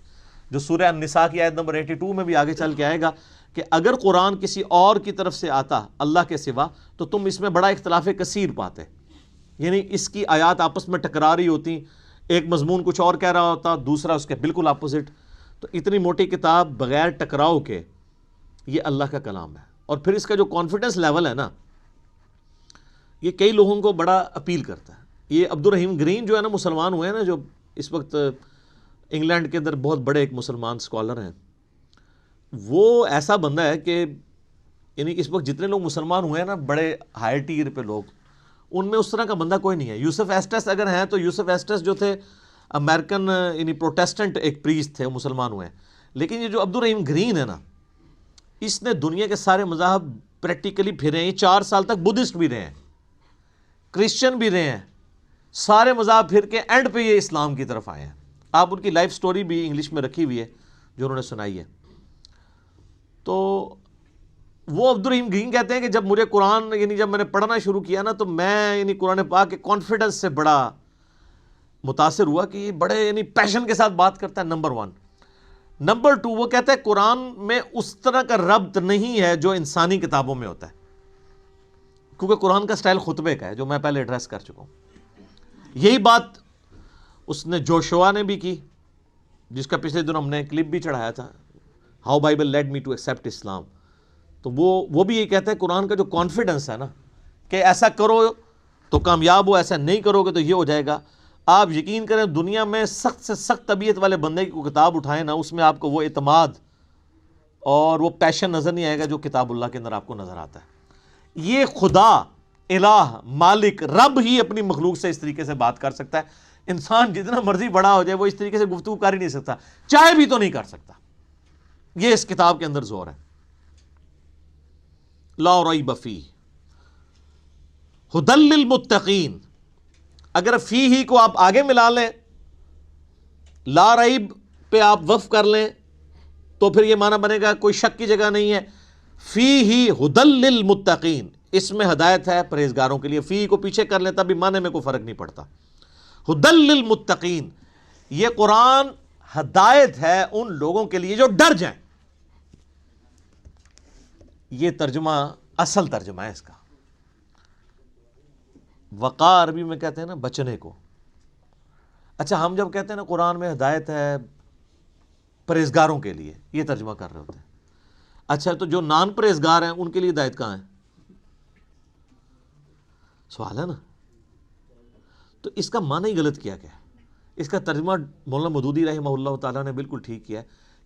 جو سورہ النساء کی آیت نمبر 82 میں بھی آگے چل کے آئے گا کہ اگر قرآن کسی اور کی طرف سے آتا اللہ کے سوا تو تم اس میں بڑا اختلاف کثیر پاتے. یعنی اس کی آیات آپس میں ٹکرا رہی ہوتی، ایک مضمون کچھ اور کہہ رہا ہوتا، دوسرا اس کے بالکل اپوزٹ. تو اتنی موٹی کتاب بغیر ٹکراؤ کے یہ اللہ کا کلام ہے. اور پھر اس کا جو کانفیڈنس لیول ہے نا، یہ کئی لوگوں کو بڑا اپیل کرتا ہے. یہ عبد الرحیم گرین جو ہے نا، مسلمان ہوئے ہیں نا، جو اس وقت انگلینڈ کے اندر بہت بڑے ایک مسلمان اسکالر ہیں. وہ ایسا بندہ ہے کہ یعنی اس وقت جتنے لوگ مسلمان ہوئے ہیں نا، بڑے ہائی ٹیر پہ لوگ، ان میں اس طرح کا بندہ کوئی نہیں ہے. یوسف ایسٹس اگر ہیں تو یوسف ایسٹس جو تھے امریکن یعنی پروٹیسٹنٹ ایک پریسٹ تھے، وہ مسلمان ہوئے ہیں. لیکن یہ جو عبد الرحیم گرین ہے نا، اس نے دنیا کے سارے مذاہب پریکٹیکلی پھرے ہیں. یہ 4 سال تک بدھسٹ بھی رہے ہیں، کرسچن بھی رہے ہیں، سارے مذاہب پھر کے اینڈ پہ یہ اسلام کی طرف آئے ہیں. آپ ان کی لائف سٹوری بھی انگلش میں رکھی ہوئی ہے جو انہوں نے سنائی ہے. تو وہ عبد الرحیم گرین کہتے ہیں کہ جب مجھے قرآن یعنی جب میں نے پڑھنا شروع کیا نا، تو میں یعنی قرآن پاک کے کانفیڈنس سے بڑا متاثر ہوا کہ یہ بڑے یعنی پیشن کے ساتھ بات کرتا ہے. نمبر 1. نمبر 2، وہ کہتا ہے قرآن میں اس طرح کا ربط نہیں ہے جو انسانی کتابوں میں ہوتا ہے، کیونکہ قرآن کا سٹائل خطبے کا ہے، جو میں پہلے ایڈریس کر چکا ہوں. یہی بات اس نے جوشوا نے بھی کی، جس کا پچھلے دن ہم نے کلپ بھی چڑھایا تھا. How Bible led me to accept Islam. تو وہ بھی یہ کہتا ہے قرآن کا جو کانفیڈنس ہے نا کہ ایسا کرو تو کامیاب ہو, ایسا نہیں کرو گے تو یہ ہو جائے گا. آپ یقین کریں دنیا میں سخت سے سخت طبیعت والے بندے کی کوئی کتاب اٹھائیں نا, اس میں آپ کو وہ اعتماد اور وہ پیشن نظر نہیں آئے گا جو کتاب اللہ کے اندر آپ کو نظر آتا ہے. یہ خدا الہ مالک رب ہی اپنی مخلوق سے اس طریقے سے بات کر سکتا ہے. انسان جتنا مرضی بڑا ہو جائے وہ اس طریقے سے گفتگو کر ہی نہیں سکتا, چاہے بھی تو نہیں کر سکتا. یہ اس کتاب کے اندر زور ہے. لا ریب فیہ ھدی للمتقین. اگر فی ہی کو آپ آگے ملا لیں, لا ریب پہ آپ وقف کر لیں تو پھر یہ معنی بنے گا کوئی شک کی جگہ نہیں ہے. فی ہی ھدی للمتقین, اس میں ہدایت ہے پرہیزگاروں کے لیے. فی کو پیچھے کر لیں تب بھی معنی میں کوئی فرق نہیں پڑتا. ھدی للمتقین, یہ قرآن ہدایت ہے ان لوگوں کے لیے جو ڈر جائیں. یہ ترجمہ اصل ترجمہ ہے اس کا. وقار عربی میں کہتے ہیں نا بچنے کو. اچھا ہم جب کہتے ہیں نا قرآن میں ہدایت ہے پرہیزگاروں کے لیے, یہ ترجمہ کر رہے ہوتے ہیں. اچھا تو جو نان پرہیزگار ہیں ان کے لیے ہدایت کہاں ہے؟ سوال ہے نا. تو اس کا معنی ہی غلط کیا گیا. اس کا ترجمہ مولانا مودودی رحمہ اللہ تعالیٰ نے بالکل ٹھیک کیا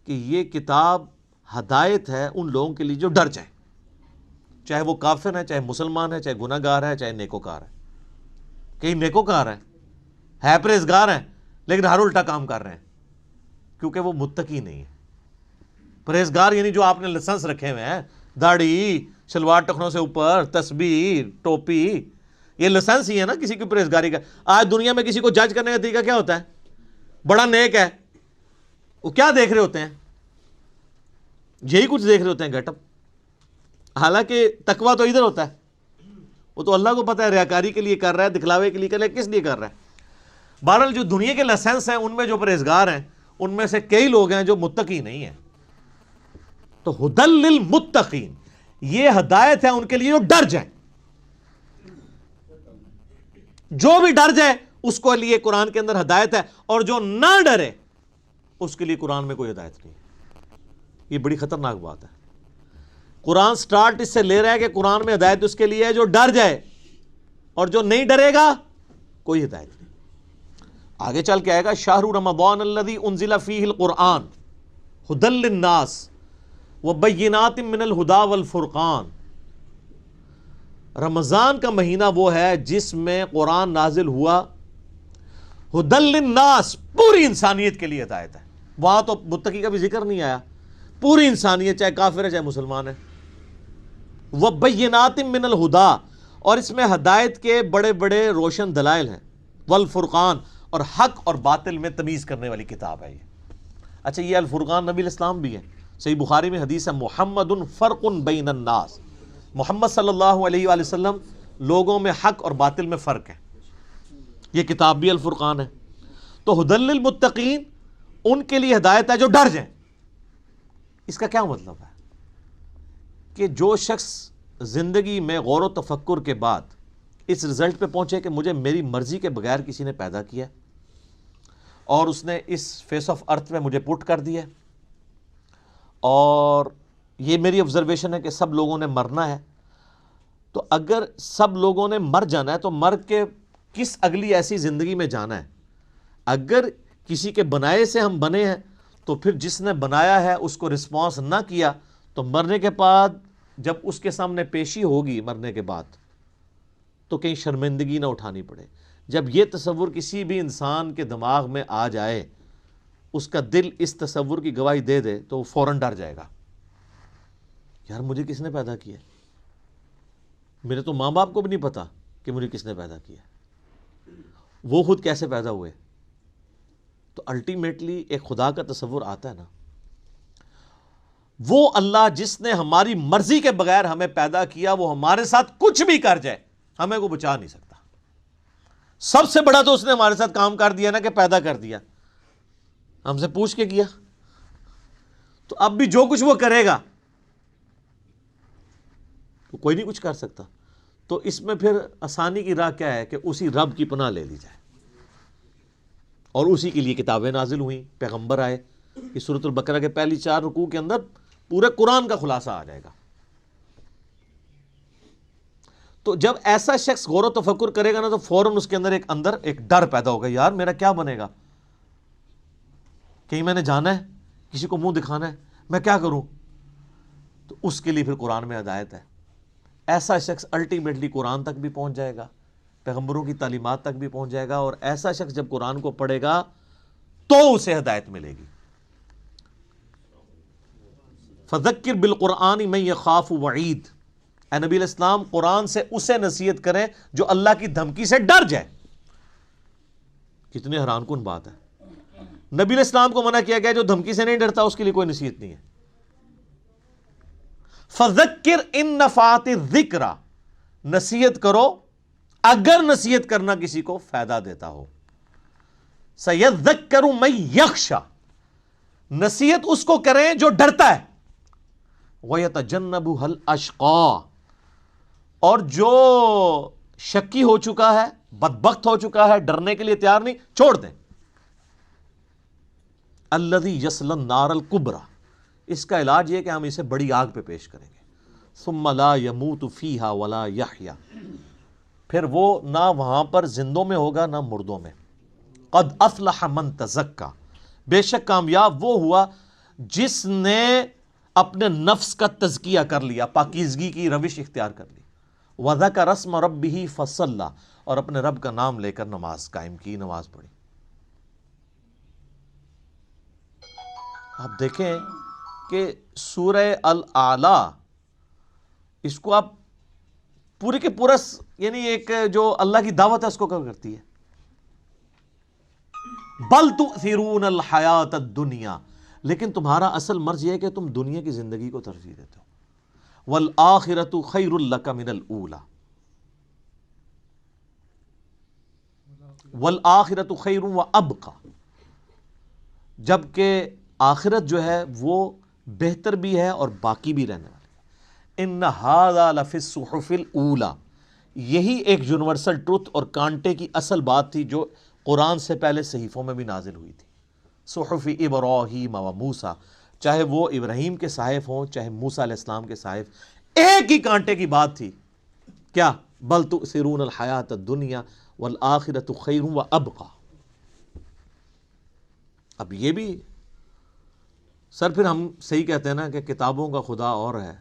کہ یہ کتاب ہدایت ہے ان لوگوں کے لیے جو ڈر جائیں, چاہے وہ کافر ہے, چاہے مسلمان ہے, چاہے گناہ گار ہے, چاہے نیکوکار ہے. کئی نیکوکار ہیں, ہے پرہیزگار ہیں, لیکن ہر الٹا کام کر رہے ہیں کیونکہ وہ متقی نہیں ہے. پرہیزگار یعنی جو آپ نے لائسنس رکھے ہوئے ہیں, داڑھی, شلوار ٹخنوں سے اوپر, تسبیح, ٹوپی, یہ لائسنس ہی ہے نا کسی کی پرہیزگاری کا. آج دنیا میں کسی کو جج کرنے کا طریقہ کیا ہوتا ہے؟ بڑا نیک ہے, وہ کیا دیکھ رہے ہوتے ہیں؟ یہی کچھ دیکھ رہے ہوتے ہیں, گیٹ اپ. حالانکہ تقویٰ تو ادھر ہوتا ہے, وہ تو اللہ کو پتہ ہے ریاکاری کے لیے کر رہا ہے, دکھلاوے کے لیے کر رہا ہے, کس لیے کر رہا ہے. بہرحال جو دنیا کے لائسنس ہیں ان میں جو پرہیزگار ہیں ان میں سے کئی لوگ ہیں جو متقی نہیں ہیں. تو ھدی للمتقین, یہ ہدایت ہے ان کے لیے جو ڈر جائیں. جو بھی ڈر جائے اس کو لیے قرآن کے اندر ہدایت ہے, اور جو نہ ڈرے اس کے لیے قرآن میں کوئی ہدایت نہیں. یہ بڑی خطرناک بات ہے. قرآن سٹارٹ اس سے لے رہا ہے کہ قرآن میں ہدایت اس کے لیے ہے جو ڈر جائے, اور جو نہیں ڈرے گا کوئی ہدایت نہیں. آگے چل کے آئے گا شہر رمضان الذی انزل فیہ القرآن ھدی للناس وبینات من الہدی والفرقان. رمضان کا مہینہ وہ ہے جس میں قرآن نازل ہوا ھدی للناس, پوری انسانیت کے لیے ہدایت ہے. وہاں تو متقی کا بھی ذکر نہیں آیا, پوری انسانیت چاہے کافر ہے چاہے مسلمان ہے. وبینات من الہدی, اور اس میں ہدایت کے بڑے بڑے روشن دلائل ہیں. والفرقان, اور حق اور باطل میں تمیز کرنے والی کتاب ہے یہ. اچھا یہ الفرقان نبی الاسلام بھی ہے. صحیح بخاری میں حدیث ہے محمد فرق بین الناس, محمد صلی اللہ علیہ وآلہ وسلم لوگوں میں حق اور باطل میں فرق ہے. یہ کتاب بھی الفرقان ہے. تو ھدی للمتقین ان کے لیے ہدایت ہے جو ڈر جائیں. اس کا کیا مطلب ہے؟ کہ جو شخص زندگی میں غور و تفکر کے بعد اس رزلٹ پہ پہنچے کہ مجھے میری مرضی کے بغیر کسی نے پیدا کیا اور اس نے اس فیس آف ارتھ میں مجھے پٹ کر دیا, اور یہ میری آبزرویشن ہے کہ سب لوگوں نے مرنا ہے, تو اگر سب لوگوں نے مر جانا ہے تو مر کے کس اگلی ایسی زندگی میں جانا ہے؟ اگر کسی کے بنائے سے ہم بنے ہیں تو پھر جس نے بنایا ہے اس کو رسپانس نہ کیا تو مرنے کے بعد جب اس کے سامنے پیشی ہوگی مرنے کے بعد تو کہیں شرمندگی نہ اٹھانی پڑے. جب یہ تصور کسی بھی انسان کے دماغ میں آ جائے, اس کا دل اس تصور کی گواہی دے دے, تو وہ فوراً ڈر جائے گا, یار مجھے کس نے پیدا کیا؟ میرے تو ماں باپ کو بھی نہیں پتا کہ مجھے کس نے پیدا کیا, وہ خود کیسے پیدا ہوئے. تو الٹیمیٹلی ایک خدا کا تصور آتا ہے نا, وہ اللہ جس نے ہماری مرضی کے بغیر ہمیں پیدا کیا, وہ ہمارے ساتھ کچھ بھی کر جائے ہمیں کو بچا نہیں سکتا. سب سے بڑا تو اس نے ہمارے ساتھ کام کر دیا نا کہ پیدا کر دیا, ہم سے پوچھ کے کیا. تو اب بھی جو کچھ وہ کرے گا تو کوئی نہیں کچھ کر سکتا. تو اس میں پھر آسانی کی راہ کیا ہے کہ اسی رب کی پناہ لے لی جائے, اور اسی کے لیے کتابیں نازل ہوئیں, پیغمبر آئے, کہ سورۃ البقرہ کے پہلی 4 رکوع کے اندر پورے قرآن کا خلاصہ آ جائے گا. تو جب ایسا شخص غور و تفکر کرے گا نا تو فوراً اس کے اندر ایک ڈر پیدا ہوگا, یار میرا کیا بنے گا, کہیں میں نے جانا ہے, کسی کو منہ دکھانا ہے, میں کیا کروں. تو اس کے لیے پھر قرآن میں ہدایت ہے. ایسا شخص الٹیمیٹلی قرآن تک بھی پہنچ جائے گا, پیغمبروں کی تعلیمات تک بھی پہنچ جائے گا, اور ایسا شخص جب قرآن کو پڑھے گا تو اسے ہدایت ملے گی. فذکر بالقرآن من یخاف وعید, اے نبی علیہ السلام قرآن سے اسے نصیحت کریں جو اللہ کی دھمکی سے ڈر جائے. کتنی حیران کن بات ہے. نبی علیہ السلام کو منع کیا گیا, جو دھمکی سے نہیں ڈرتا اس کے لیے کوئی نصیحت نہیں ہے. فذکر ان نفعت الذکر, نصیحت کرو اگر نصیحت کرنا کسی کو فائدہ دیتا ہو. سیذکر من یخشی, نصیحت اس کو کریں جو ڈرتا ہے. وَيَتَجَنَّبُهَا الْأَشْقَى, اور جو شکی ہو چکا ہے, بدبخت ہو چکا ہے, ڈرنے کے لیے تیار نہیں, چھوڑ دیں. الَّذِي يَصْلَى النَّارَ الْكُبْرَى, اس کا علاج یہ کہ ہم اسے بڑی آگ پہ پیش کریں گے. ثُمَّ لَا يَمُوتُ فِيهَا وَلَا يَحْيَا, پھر وہ نہ وہاں پر زندوں میں ہوگا نہ مردوں میں. قَدْ أَفْلَحَ مَن تَزَكَّى, بے شک کامیاب وہ ہوا جس نے اپنے نفس کا تزکیہ کر لیا, پاکیزگی کی روش اختیار کر لی. وَذَكَرَ اسْمَ رَبِّهِ فَصَلَّى, اور اپنے رب کا نام لے کر نماز قائم کی, نماز پڑھی. آپ دیکھیں کہ سورہ الاعلی, اس کو آپ پورے کے پورا یعنی ایک جو اللہ کی دعوت ہے اس کو کیا کرتی ہے. بل تؤثرون الحیات الدنیا, لیکن تمہارا اصل مرض یہ ہے کہ تم دنیا کی زندگی کو ترجیح دیتے ہو. والآخرۃ خیر لک من الاولی, والآخرۃ خیر وابقی, جبکہ آخرت جو ہے وہ بہتر بھی ہے اور باقی بھی رہنے والی ہے. ان ھذا لفی الصحف الاولی, یہی ایک یونیورسل ٹروتھ اور کانٹے کی اصل بات تھی جو قرآن سے پہلے صحیفوں میں بھی نازل ہوئی تھی. صحف ابراہیم و موسیٰ, چاہے وہ ابراہیم کے صحائف ہوں چاہے موسیٰ علیہ السلام کے صحائف, ایک ہی کانٹے کی بات تھی. کیا؟ بل تؤثرون الحیات الدنیا والآخرۃ خیر وابقی. اب یہ بھی سر پھر ہم صحیح کہتے ہیں نا کہ کتابوں کا خدا اور ہے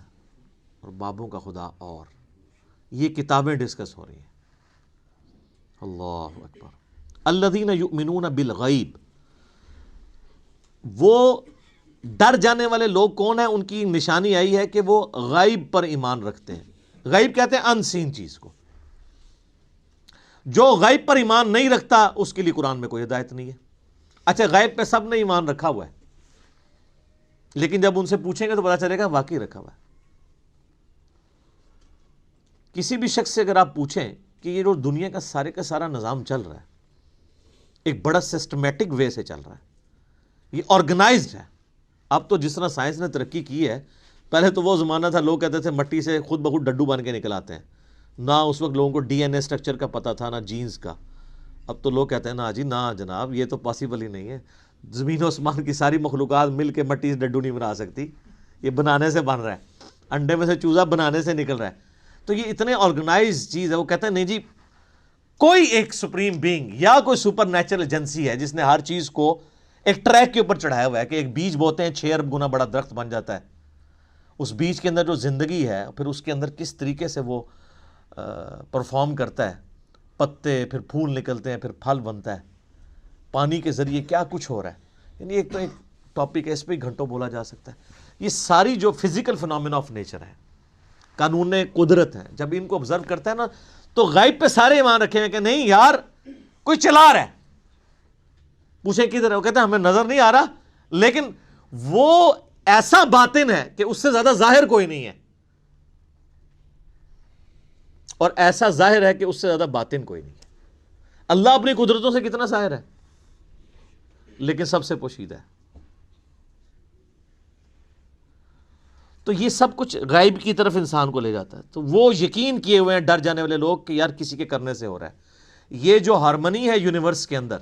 اور بابوں کا خدا اور, یہ کتابیں ڈسکس ہو رہی ہیں. اللہ اکبر. الذین یؤمنون بالغیب, وہ ڈر جانے والے لوگ کون ہیں؟ ان کی نشانی آئی ہے کہ وہ غیب پر ایمان رکھتے ہیں. غیب کہتے ہیں ان سین چیز کو. جو غیب پر ایمان نہیں رکھتا اس کے لیے قرآن میں کوئی ہدایت نہیں ہے. اچھا, غیب پہ سب نے ایمان رکھا ہوا ہے, لیکن جب ان سے پوچھیں گے تو پتا چلے گا واقعی رکھا ہوا ہے. کسی بھی شخص سے اگر آپ پوچھیں کہ یہ جو دنیا کا سارا نظام چل رہا ہے ایک بڑا سسٹمیٹک وے سے چل رہا ہے, یہ آرگنائزڈ ہے. اب تو جس طرح سائنس نے ترقی کی ہے, پہلے تو وہ زمانہ تھا لوگ کہتے تھے مٹی سے خود بخود ڈڈو بن کے نکل آتے ہیں, نہ اس وقت لوگوں کو ڈی این اے اسٹرکچر کا پتہ تھا نہ جینز کا. اب تو لوگ کہتے ہیں نا جی نہ جناب یہ تو پاسبل ہی نہیں ہے, زمین و آسمان کی ساری مخلوقات مل کے مٹی سے ڈڈو نہیں بنا سکتی, یہ بنانے سے بن رہا ہے, انڈے میں سے چوزا بنانے سے نکل رہا ہے. تو یہ اتنے آرگنائز چیز ہے. وہ کہتے ہیں نہیں جی کوئی ایک سپریم بینگ یا کوئی سپر نیچرل ایجنسی ہے جس نے ہر چیز کو ایک ٹریک کے اوپر چڑھایا ہوا ہے کہ ایک بیج بوتے ہیں 6 ارب گنا بڑا درخت بن جاتا ہے. اس بیج کے اندر جو زندگی ہے پھر اس کے اندر کس طریقے سے وہ پرفارم کرتا ہے, پتے پھر پھول نکلتے ہیں پھر پھل بنتا ہے, پانی کے ذریعے کیا کچھ ہو رہا ہے. یعنی ایک تو ایک ٹاپک ہے, اس پہ گھنٹوں بولا جا سکتا ہے. یہ ساری جو فزیکل فنومینا آف نیچر ہے, قانون قدرت ہے, جب ان کو آبزرو کرتا ہے نا تو غیب پہ سارے ایمان رکھے ہیں کہ نہیں یار کوئی چلا رہا ہے. پوچھیں کدھر ہے, وہ کہتے ہیں ہمیں نظر نہیں آ رہا, لیکن وہ ایسا باطن ہے کہ اس سے زیادہ ظاہر کوئی نہیں ہے, اور ایسا ظاہر ہے کہ اس سے زیادہ باطن کوئی نہیں ہے. اللہ اپنی قدرتوں سے کتنا ظاہر ہے لیکن سب سے پوشیدہ ہے. تو یہ سب کچھ غیب کی طرف انسان کو لے جاتا ہے. تو وہ یقین کیے ہوئے ہیں ڈر جانے والے لوگ کہ یار کسی کے کرنے سے ہو رہا ہے. یہ جو ہارمنی ہے یونیورس کے اندر,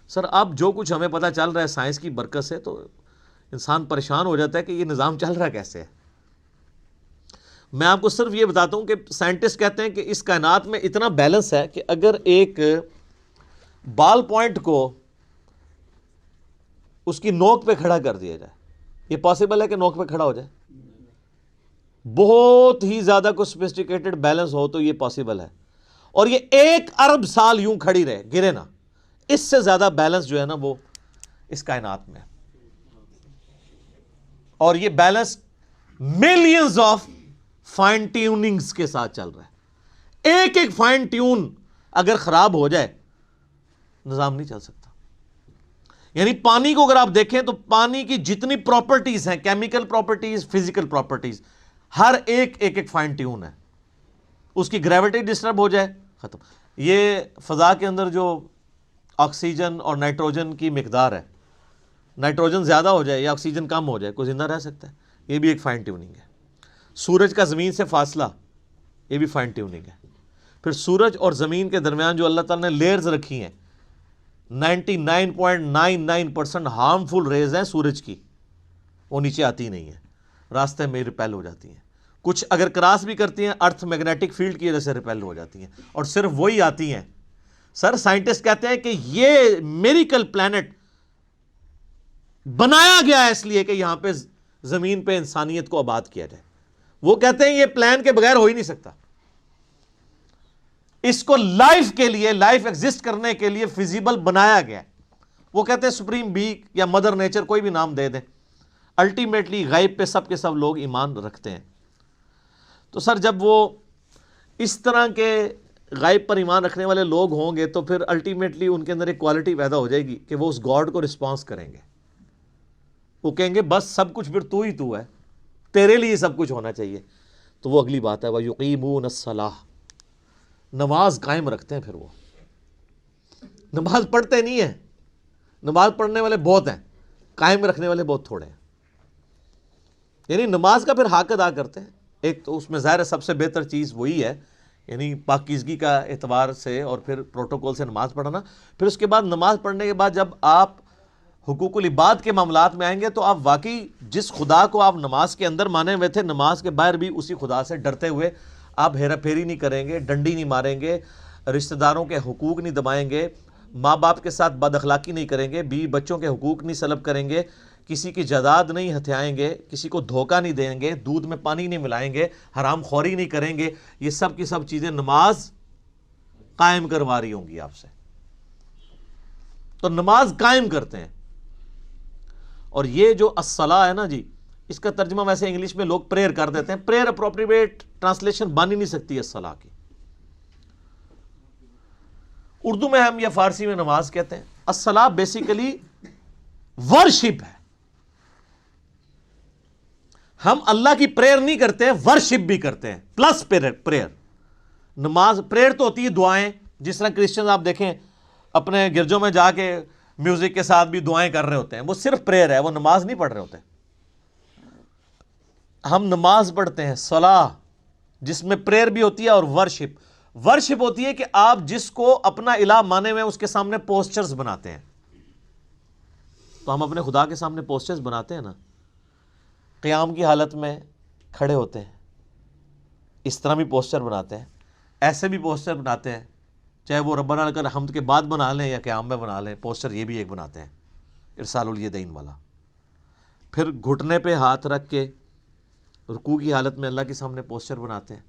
سر اب جو کچھ ہمیں پتہ چل رہا ہے سائنس کی برکت سے، تو انسان پریشان ہو جاتا ہے کہ یہ نظام چل رہا کیسے ہے۔ میں آپ کو صرف یہ بتاتا ہوں کہ سائنٹسٹ کہتے ہیں کہ اس کائنات میں اتنا بیلنس ہے کہ اگر ایک بال پوائنٹ کو اس کی نوک پہ کھڑا کر دیا جائے، یہ پاسبل ہے کہ نوک پہ کھڑا ہو جائے؟ بہت ہی زیادہ کوئی سوفسٹیکیٹڈ بیلنس ہو تو یہ پاسبل ہے، اور یہ 1 ارب سال یوں کھڑی رہے، گرے نہ۔ اس سے زیادہ بیلنس جو ہے نا وہ اس کائنات میں، اور یہ balance millions of fine tunings کے ساتھ چل رہا ہے۔ ایک ایک فائن ٹیون اگر خراب ہو جائے نظام نہیں چل سکتا۔ یعنی پانی کو اگر آپ دیکھیں تو پانی کی جتنی پراپرٹیز ہیں، کیمیکل پراپرٹیز، فزیکل پراپرٹیز، ہر ایک فائن ٹیون ہے۔ اس کی گریوٹی ڈسٹرب ہو جائے ختم۔ یہ فضا کے اندر جو آکسیجن اور نائٹروجن کی مقدار ہے، نائٹروجن زیادہ ہو جائے یا آکسیجن کم ہو جائے، کوئی زندہ رہ سکتا ہے؟ یہ بھی ایک فائن ٹیوننگ ہے۔ سورج کا زمین سے فاصلہ، یہ بھی فائن ٹیوننگ ہے۔ پھر سورج اور زمین کے درمیان جو اللہ تعالیٰ نے لیئرز رکھی ہیں، 99.99% ہارمفل ریز ہیں سورج کی، وہ نیچے آتی نہیں ہیں، راستے میں ریپیل ہو جاتی ہیں۔ کچھ اگر کراس بھی کرتی ہیں ارتھ میگنیٹک فیلڈ کی وجہ سے ریپیل ہو جاتی ہیں، اور صرف وہی آتی ہیں۔ سر سائنٹسٹ کہتے ہیں کہ یہ میریکل پلانٹ بنایا گیا ہے اس لیے کہ یہاں پہ زمین پہ انسانیت کو آباد کیا جائے۔ وہ کہتے ہیں یہ پلان کے بغیر ہو ہی نہیں سکتا، اس کو لائف کے لیے، لائف ایگزسٹ کرنے کے لیے فیزیبل بنایا گیا ہے۔ وہ کہتے ہیں سپریم بی یا مدر نیچر، کوئی بھی نام دے دیں، الٹیمیٹلی غیب پہ سب کے سب لوگ ایمان رکھتے ہیں۔ تو سر جب وہ اس طرح کے غیب پر ایمان رکھنے والے لوگ ہوں گے تو پھر الٹیمیٹلی ان کے اندر ایک کوالٹی پیدا ہو جائے گی کہ وہ اس گاڈ کو رسپانس کریں گے۔ وہ کہیں گے بس سب کچھ پھر تو ہی تو ہے، تیرے لیے سب کچھ ہونا چاہیے۔ تو وہ اگلی بات ہے، وَيُقِيمُونَ الصَّلَاةَ، نماز قائم رکھتے ہیں۔ پھر وہ نماز پڑھتے نہیں ہیں، نماز پڑھنے والے بہت ہیں، قائم رکھنے والے بہت تھوڑے ہیں۔ یعنی نماز کا پھر حق ادا کرتے ہیں۔ ایک تو اس میں ظاہر ہے سب سے بہتر چیز وہی ہے، یعنی پاکیزگی کا اعتبار سے اور پھر پروٹوکول سے نماز پڑھنا۔ پھر اس کے بعد نماز پڑھنے کے بعد جب آپ حقوق العباد کے معاملات میں آئیں گے تو آپ واقعی جس خدا کو آپ نماز کے اندر مانے ہوئے تھے، نماز کے باہر بھی اسی خدا سے ڈرتے ہوئے آپ ہیرا پھیری نہیں کریں گے، ڈنڈی نہیں ماریں گے، رشتہ داروں کے حقوق نہیں دبائیں گے، ماں باپ کے ساتھ بد اخلاقی نہیں کریں گے، بیوی بچوں کے حقوق نہیں سلب کریں گے، کسی کی جائیداد نہیں ہتھیائیں گے، کسی کو دھوکہ نہیں دیں گے، دودھ میں پانی نہیں ملائیں گے، حرام خوری نہیں کریں گے۔ یہ سب کی سب چیزیں نماز قائم کروا رہی ہوں گی آپ سے۔ تو نماز قائم کرتے ہیں۔ اور یہ جو الصلاۃ ہے نا جی، اس کا ترجمہ ویسے انگلش میں لوگ پریئر کر دیتے ہیں، پریئر اپروپریٹ ٹرانسلیشن بن ہی نہیں سکتی الصلاۃ کی۔ اردو میں ہم یا فارسی میں نماز کہتے ہیں۔ الصلاۃ بیسیکلی ورشپ ہے۔ ہم اللہ کی پریئر نہیں کرتے، ورشپ بھی کرتے ہیں پلس پریئر۔ نماز پریئر تو ہوتی ہے دعائیں، جس طرح کرسچنز آپ دیکھیں اپنے گرجوں میں جا کے میوزک کے ساتھ بھی دعائیں کر رہے ہوتے ہیں، وہ صرف پریئر ہے، وہ نماز نہیں پڑھ رہے ہوتے۔ ہم نماز پڑھتے ہیں صلاح، جس میں پریئر بھی ہوتی ہے اور ورشپ۔ ورشپ ہوتی ہے کہ آپ جس کو اپنا الہ مانے ہوئے اس کے سامنے پوسچرز بناتے ہیں۔ تو ہم اپنے خدا کے سامنے پوسچرز بناتے ہیں نا، قیام کی حالت میں کھڑے ہوتے ہیں، اس طرح بھی پوسچر بناتے ہیں، ایسے بھی پوسچر بناتے ہیں، چاہے وہ ربنا لک الحمد کے بعد بنا لیں یا قیام میں بنا لیں، پوسچر یہ بھی ایک بناتے ہیں، ارسال الیدین والا۔ پھر گھٹنے پہ ہاتھ رکھ کے رکوع کی حالت میں اللہ کے سامنے پوسچر بناتے ہیں،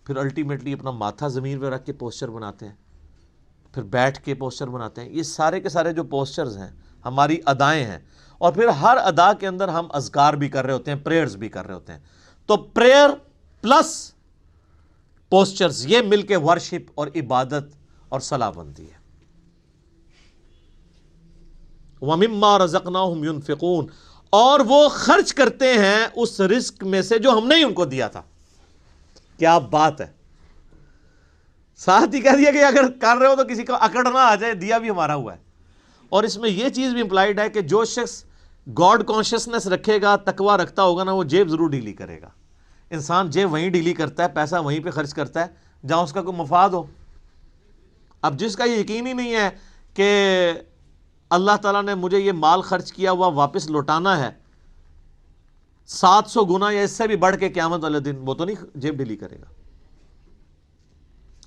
پھر الٹیمیٹلی اپنا ماتھا زمین پہ رکھ کے پوسچر بناتے ہیں، پھر بیٹھ کے پوسچر بناتے ہیں۔ یہ سارے کے سارے جو پوسچرز ہیں ہماری ادائیں ہیں، اور پھر ہر ادا کے اندر ہم اذکار بھی کر رہے ہوتے ہیں، پریئرز بھی کر رہے ہوتے ہیں۔ تو پریئر پلس پوسچرز یہ مل کے ورشپ اور عبادت اور صلاح بنتی ہے۔ وَمِمَّا رَزَقْنَاهُمْ يُنْفِقُونَ، اور وہ خرچ کرتے ہیں اس رزق میں سے جو ہم نے ان کو دیا تھا۔ کیا بات ہے، ساتھ ہی کہہ دیا کہ اگر کر رہے ہو تو کسی کو اکڑ نہ آ جائے، دیا بھی ہمارا ہوا ہے۔ اور اس میں یہ چیز بھی امپلائڈ ہے کہ جو شخص گاڈ کانشیسنس رکھے گا، تقوی رکھتا ہوگا نا، وہ جیب ضرور ڈھیلی کرے گا۔ انسان جیب وہیں ڈھیلی کرتا ہے، پیسہ وہیں پہ خرچ کرتا ہے جہاں اس کا کوئی مفاد ہو۔ اب جس کا یہ یقین ہی نہیں ہے کہ اللہ تعالیٰ نے مجھے یہ مال خرچ کیا ہوا واپس لوٹانا ہے 700 گنا یا اس سے بھی بڑھ کے قیامت والے دن، وہ تو نہیں جیب ڈھیلی کرے گا۔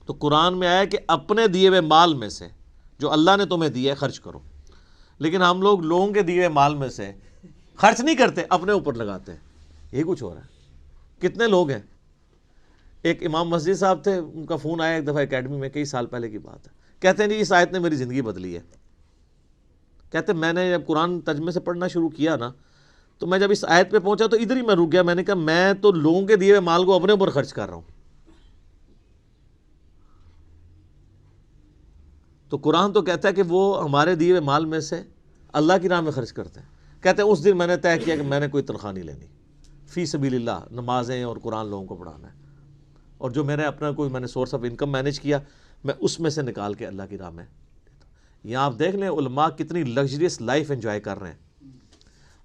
تو قرآن میں آیا کہ اپنے دیے ہوئے مال میں سے جو اللہ نے تمہیں دیا ہے خرچ کرو، لیکن ہم لوگ لوگوں کے دیے ہوئے مال میں سے خرچ نہیں کرتے، اپنے اوپر لگاتے ہیں۔ یہ کچھ ہو رہا ہے۔ کتنے لوگ ہیں، ایک امام مسجد صاحب تھے، ان کا فون آیا ایک دفعہ اکیڈمی میں، کئی سال پہلے کی بات ہے، کہتے ہیں جی اس آیت نے میری زندگی بدلی ہے۔ کہتے میں نے جب قرآن ترجمے سے پڑھنا شروع کیا نا، تو میں جب اس آیت پہ پہنچا تو ادھر ہی میں رک گیا، میں نے کہا میں تو لوگوں کے دیے ہوئے مال کو اپنے اوپر خرچ کر رہا ہوں۔ تو قرآن تو کہتا ہے کہ وہ ہمارے دیے ہوئے مال میں سے اللہ کی راہ میں خرچ کرتے ہیں۔ کہتے ہیں اس دن میں نے طے کیا کہ میں نے کوئی تنخواہ نہیں لینی، فی سبیل اللہ نمازیں اور قرآن لوگوں کو پڑھانا ہے، اور جو میرے اپنا کوئی میں نے سورس آف انکم مینیج کیا میں اس میں سے نکال کے اللہ کی راہ میں دیتا ہوں۔ یہاں آپ دیکھ لیں علماء کتنی لگژریس لائف انجوائے کر رہے ہیں،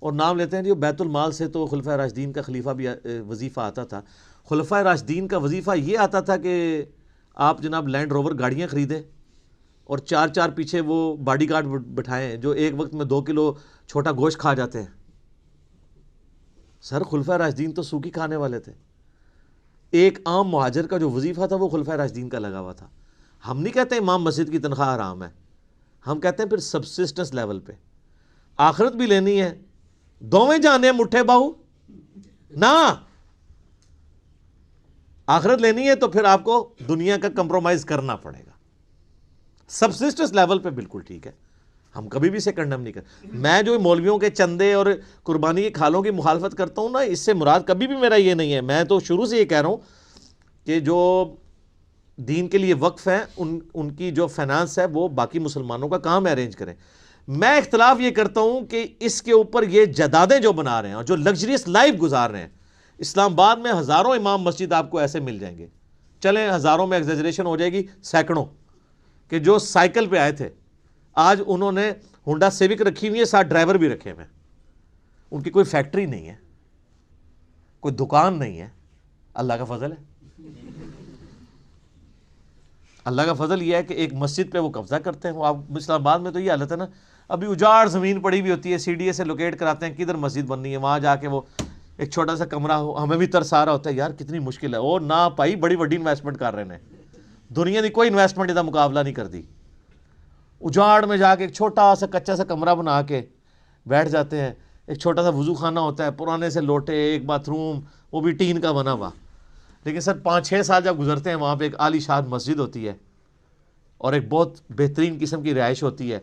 اور نام لیتے ہیں جو بیت المال سے تو خلفۂ راشدین کا خلیفہ بھی وظیفہ آتا تھا۔ خلفۂ راشدین کا وظیفہ یہ آتا تھا کہ آپ جناب لینڈ روور گاڑیاں خریدیں اور 4 پیچھے وہ باڈی گارڈ بٹھائیں جو ایک وقت میں 2 کلو چھوٹا گوشت کھا جاتے ہیں۔ سر خلفۂ راشدین تو سوکھی کھانے والے تھے۔ ایک عام مہاجر کا جو وظیفہ تھا وہ خلفۂ راشدین کا لگا ہوا تھا۔ ہم نہیں کہتے امام مسجد کی تنخواہ حرام ہے، ہم کہتے ہیں پھر سبسسٹنس لیول پہ آخرت بھی لینی ہے، دوویں جانے مٹھے باہو نہ، آخرت لینی ہے تو پھر آپ کو دنیا کا کمپرومائز کرنا پڑے گا۔ سبسسٹنس لیول پہ بالکل ٹھیک ہے، ہم کبھی بھی اسے کنڈم نہیں کرتے۔ میں جو مولویوں کے چندے اور قربانی کی کھالوں کی مخالفت کرتا ہوں نا، اس سے مراد کبھی بھی میرا یہ نہیں ہے۔ میں تو شروع سے یہ کہہ رہا ہوں کہ جو دین کے لیے وقف ہیں ان کی جو فائنانس ہے وہ باقی مسلمانوں کا کام ہے ارینج کریں۔ میں اختلاف یہ کرتا ہوں کہ اس کے اوپر یہ جدادیں جو بنا رہے ہیں اور جو لگژریس لائف گزار رہے ہیں، اسلام آباد میں ہزاروں امام مسجد آپ کو ایسے مل جائیں گے، چلیں ہزاروں میں ایگزیجریشن ہو جائے گی، سینکڑوں، کہ جو سائیکل پہ آئے تھے آج انہوں نے ہونڈا سیوک رکھی ہوئی ہے، ساتھ ڈرائیور بھی رکھے ہوئے ہیں، ان کی کوئی فیکٹری نہیں ہے، کوئی دکان نہیں ہے، اللہ کا فضل ہے۔ اللہ کا فضل یہ ہے کہ ایک مسجد پہ وہ قبضہ کرتے ہیں۔ وہ آپ اسلام آباد میں تو یہ حالت ہے نا، ابھی اجاڑ زمین پڑی ہوئی ہوتی ہے، سی ڈی اے سے لوکیٹ کراتے ہیں کدھر مسجد بننی ہے، وہاں جا کے وہ ایک چھوٹا سا کمرہ ہو، ہمیں بھی ترس آ رہا ہوتا ہے یار کتنی مشکل ہے، اور نہ پائی بڑی بڑی انویسٹمنٹ کر رہے ہیں، دنیا کی کوئی انویسٹمنٹ ادھر مقابلہ نہیں کرتی۔ اجاڑ میں جا کے ایک چھوٹا سا کچا سا کمرہ بنا کے بیٹھ جاتے ہیں، ایک چھوٹا سا وضو خانہ ہوتا ہے، پرانے سے لوٹے، ایک باتھ روم، وہ بھی ٹین کا بنا ہوا۔ لیکن سر 5-6 سال جب گزرتے ہیں وہاں پہ ایک عالی شان مسجد ہوتی ہے اور ایک بہت بہترین قسم کی رہائش ہوتی ہے،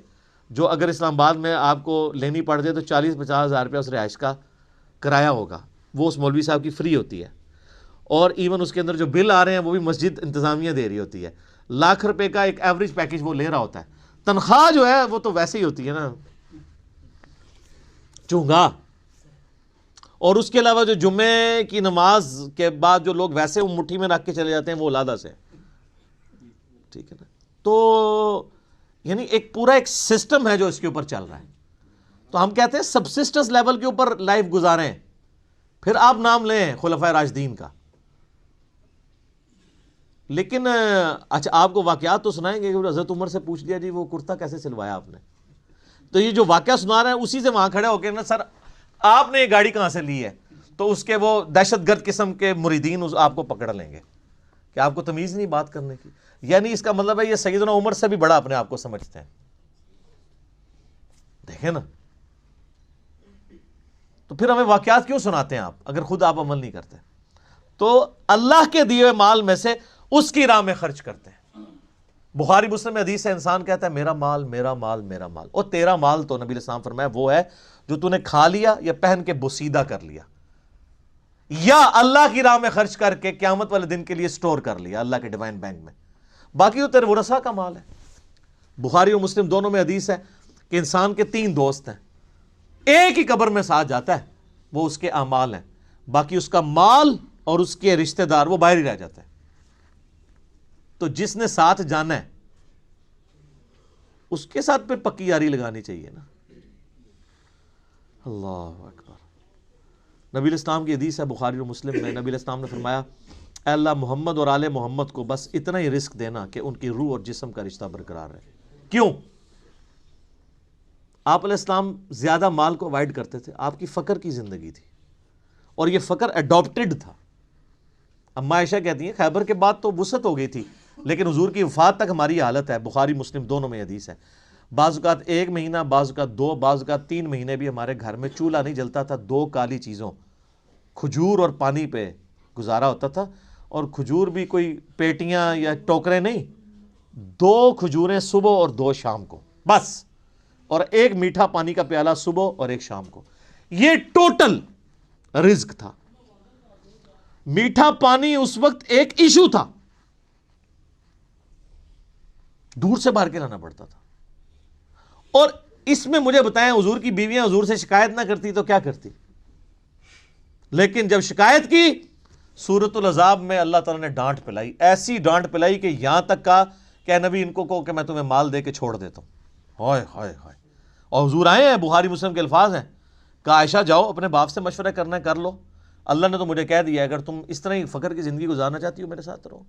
جو اگر اسلام آباد میں آپ کو لینی پڑ جائے تو 40-50 ہزار روپیہ اس رہائش کا کرایہ ہوگا، وہ اس مولوی صاحب کی فری ہوتی ہے، اور ایون اس کے اندر جو بل آ رہے ہیں وہ بھی مسجد انتظامیہ دے رہی ہوتی ہے۔ لاکھ روپے کا ایک ایوریج پیکج وہ لے رہا ہوتا ہے، تنخواہ جو ہے وہ تو ویسے ہی ہوتی ہے نا چونگا۔ اور اس کے علاوہ جو جمعے کی نماز کے بعد جو لوگ ویسے وہ مٹھی میں رکھ کے چلے جاتے ہیں وہ علادہ سے، ٹھیک ہے نا۔ تو یعنی ایک پورا ایک سسٹم ہے جو اس کے اوپر چل رہا ہے۔ تو ہم کہتے ہیں سبسسٹنس لیول کے اوپر لائف گزاریں، پھر آپ نام لیں خلفائے راشدین کا۔ لیکن اچھا آپ کو واقعات تو سنائیں گے کہ حضرت عمر سے پوچھ لیا جی وہ کرتا کیسے سلوایا آپ نے، تو یہ جو واقعہ سنا رہے ہیں اسی سے وہاں کھڑے ہو کے نا سر آپ نے یہ گاڑی کہاں سے لی ہے، تو اس کے وہ دہشت گرد قسم کے مریدین آپ کو پکڑ لیں گے کہ آپ کو تمیز نہیں بات کرنے کی۔ یعنی اس کا مطلب ہے یہ سیدنا عمر سے بھی بڑا اپنے آپ کو سمجھتے ہیں، دیکھیں نا۔ تو پھر ہمیں واقعات کیوں سناتے ہیں آپ اگر خود آپ عمل نہیں کرتے؟ تو اللہ کے دیے ہوئے مال میں سے اس کی راہ میں خرچ کرتے ہیں۔ بخاری مسلم میں حدیث ہے، انسان کہتا ہے میرا مال میرا مال میرا مال، اور تیرا مال تو نبی علیہ السلام فرمایا وہ ہے جو تو نے کھا لیا یا پہن کے بوسیدہ کر لیا یا اللہ کی راہ میں خرچ کر کے قیامت والے دن کے لیے سٹور کر لیا اللہ کے ڈیوائن بینک میں، باقی تو تیرے ورثہ کا مال ہے۔ بخاری اور مسلم دونوں میں حدیث ہے کہ انسان کے 3 دوست ہیں، ایک ہی قبر میں ساتھ جاتا ہے، وہ اس کے اعمال ہیں، باقی اس کا مال اور اس کے رشتہ دار وہ باہر ہی رہ جاتے ہیں۔ تو جس نے ساتھ جانا ہے اس کے ساتھ پھر پکی یاری لگانی چاہیے نا۔ اللہ اکبر۔ نبی الاسلام کی حدیث ہے بخاری اور مسلم میں، نبی الاسلام نے فرمایا اے اللہ محمد اور آل محمد کو بس اتنا ہی رزق دینا کہ ان کی روح اور جسم کا رشتہ برقرار رہے۔ کیوں؟ آپ علیہ السلام زیادہ مال کو اوائڈ کرتے تھے، آپ کی فقر کی زندگی تھی، اور یہ فقر اڈاپٹڈ تھا۔ اما عائشہ کہتی ہیں خیبر کے بعد تو وسعت ہو گئی تھی، لیکن حضور کی وفات تک ہماری حالت ہے، بخاری مسلم دونوں میں حدیث ہے، بعض اوقات 1 مہینہ، بعض اوقات 2، بعض اوقات 3 مہینے بھی ہمارے گھر میں چولہا نہیں جلتا تھا، 2 کالی چیزوں، کھجور اور پانی پہ گزارا ہوتا تھا، اور کھجور بھی کوئی پیٹیاں یا ٹوکرے نہیں، 2 کھجوریں صبح اور 2 شام کو بس، اور 1 میٹھا پانی کا پیالہ صبح اور 1 شام کو، یہ ٹوٹل رزق تھا۔ میٹھا پانی اس وقت ایک ایشو تھا، دور سے بھر کے لانا پڑتا تھا۔ اور اس میں مجھے بتائیں حضور کی بیویاں حضور سے شکایت نہ کرتی تو کیا کرتی؟ لیکن جب شکایت کی، سورۃ العذاب میں اللہ تعالیٰ نے ڈانٹ پلائی، ایسی ڈانٹ پلائی کہ یہاں تک کہا کہ اے نبی ان کو کہو کہ میں تمہیں مال دے کے چھوڑ دیتا ہوں۔ ہائے ہائے ہائے! اور حضور آئے ہیں، بخاری مسلم کے الفاظ ہیں، کہا عائشہ جاؤ اپنے باپ سے مشورہ کرنا ہے کر لو، اللہ نے تو مجھے کہہ دیا اگر تم اس طرح ہی فقر کی زندگی گزارنا چاہتی ہو میرے ساتھ رہو،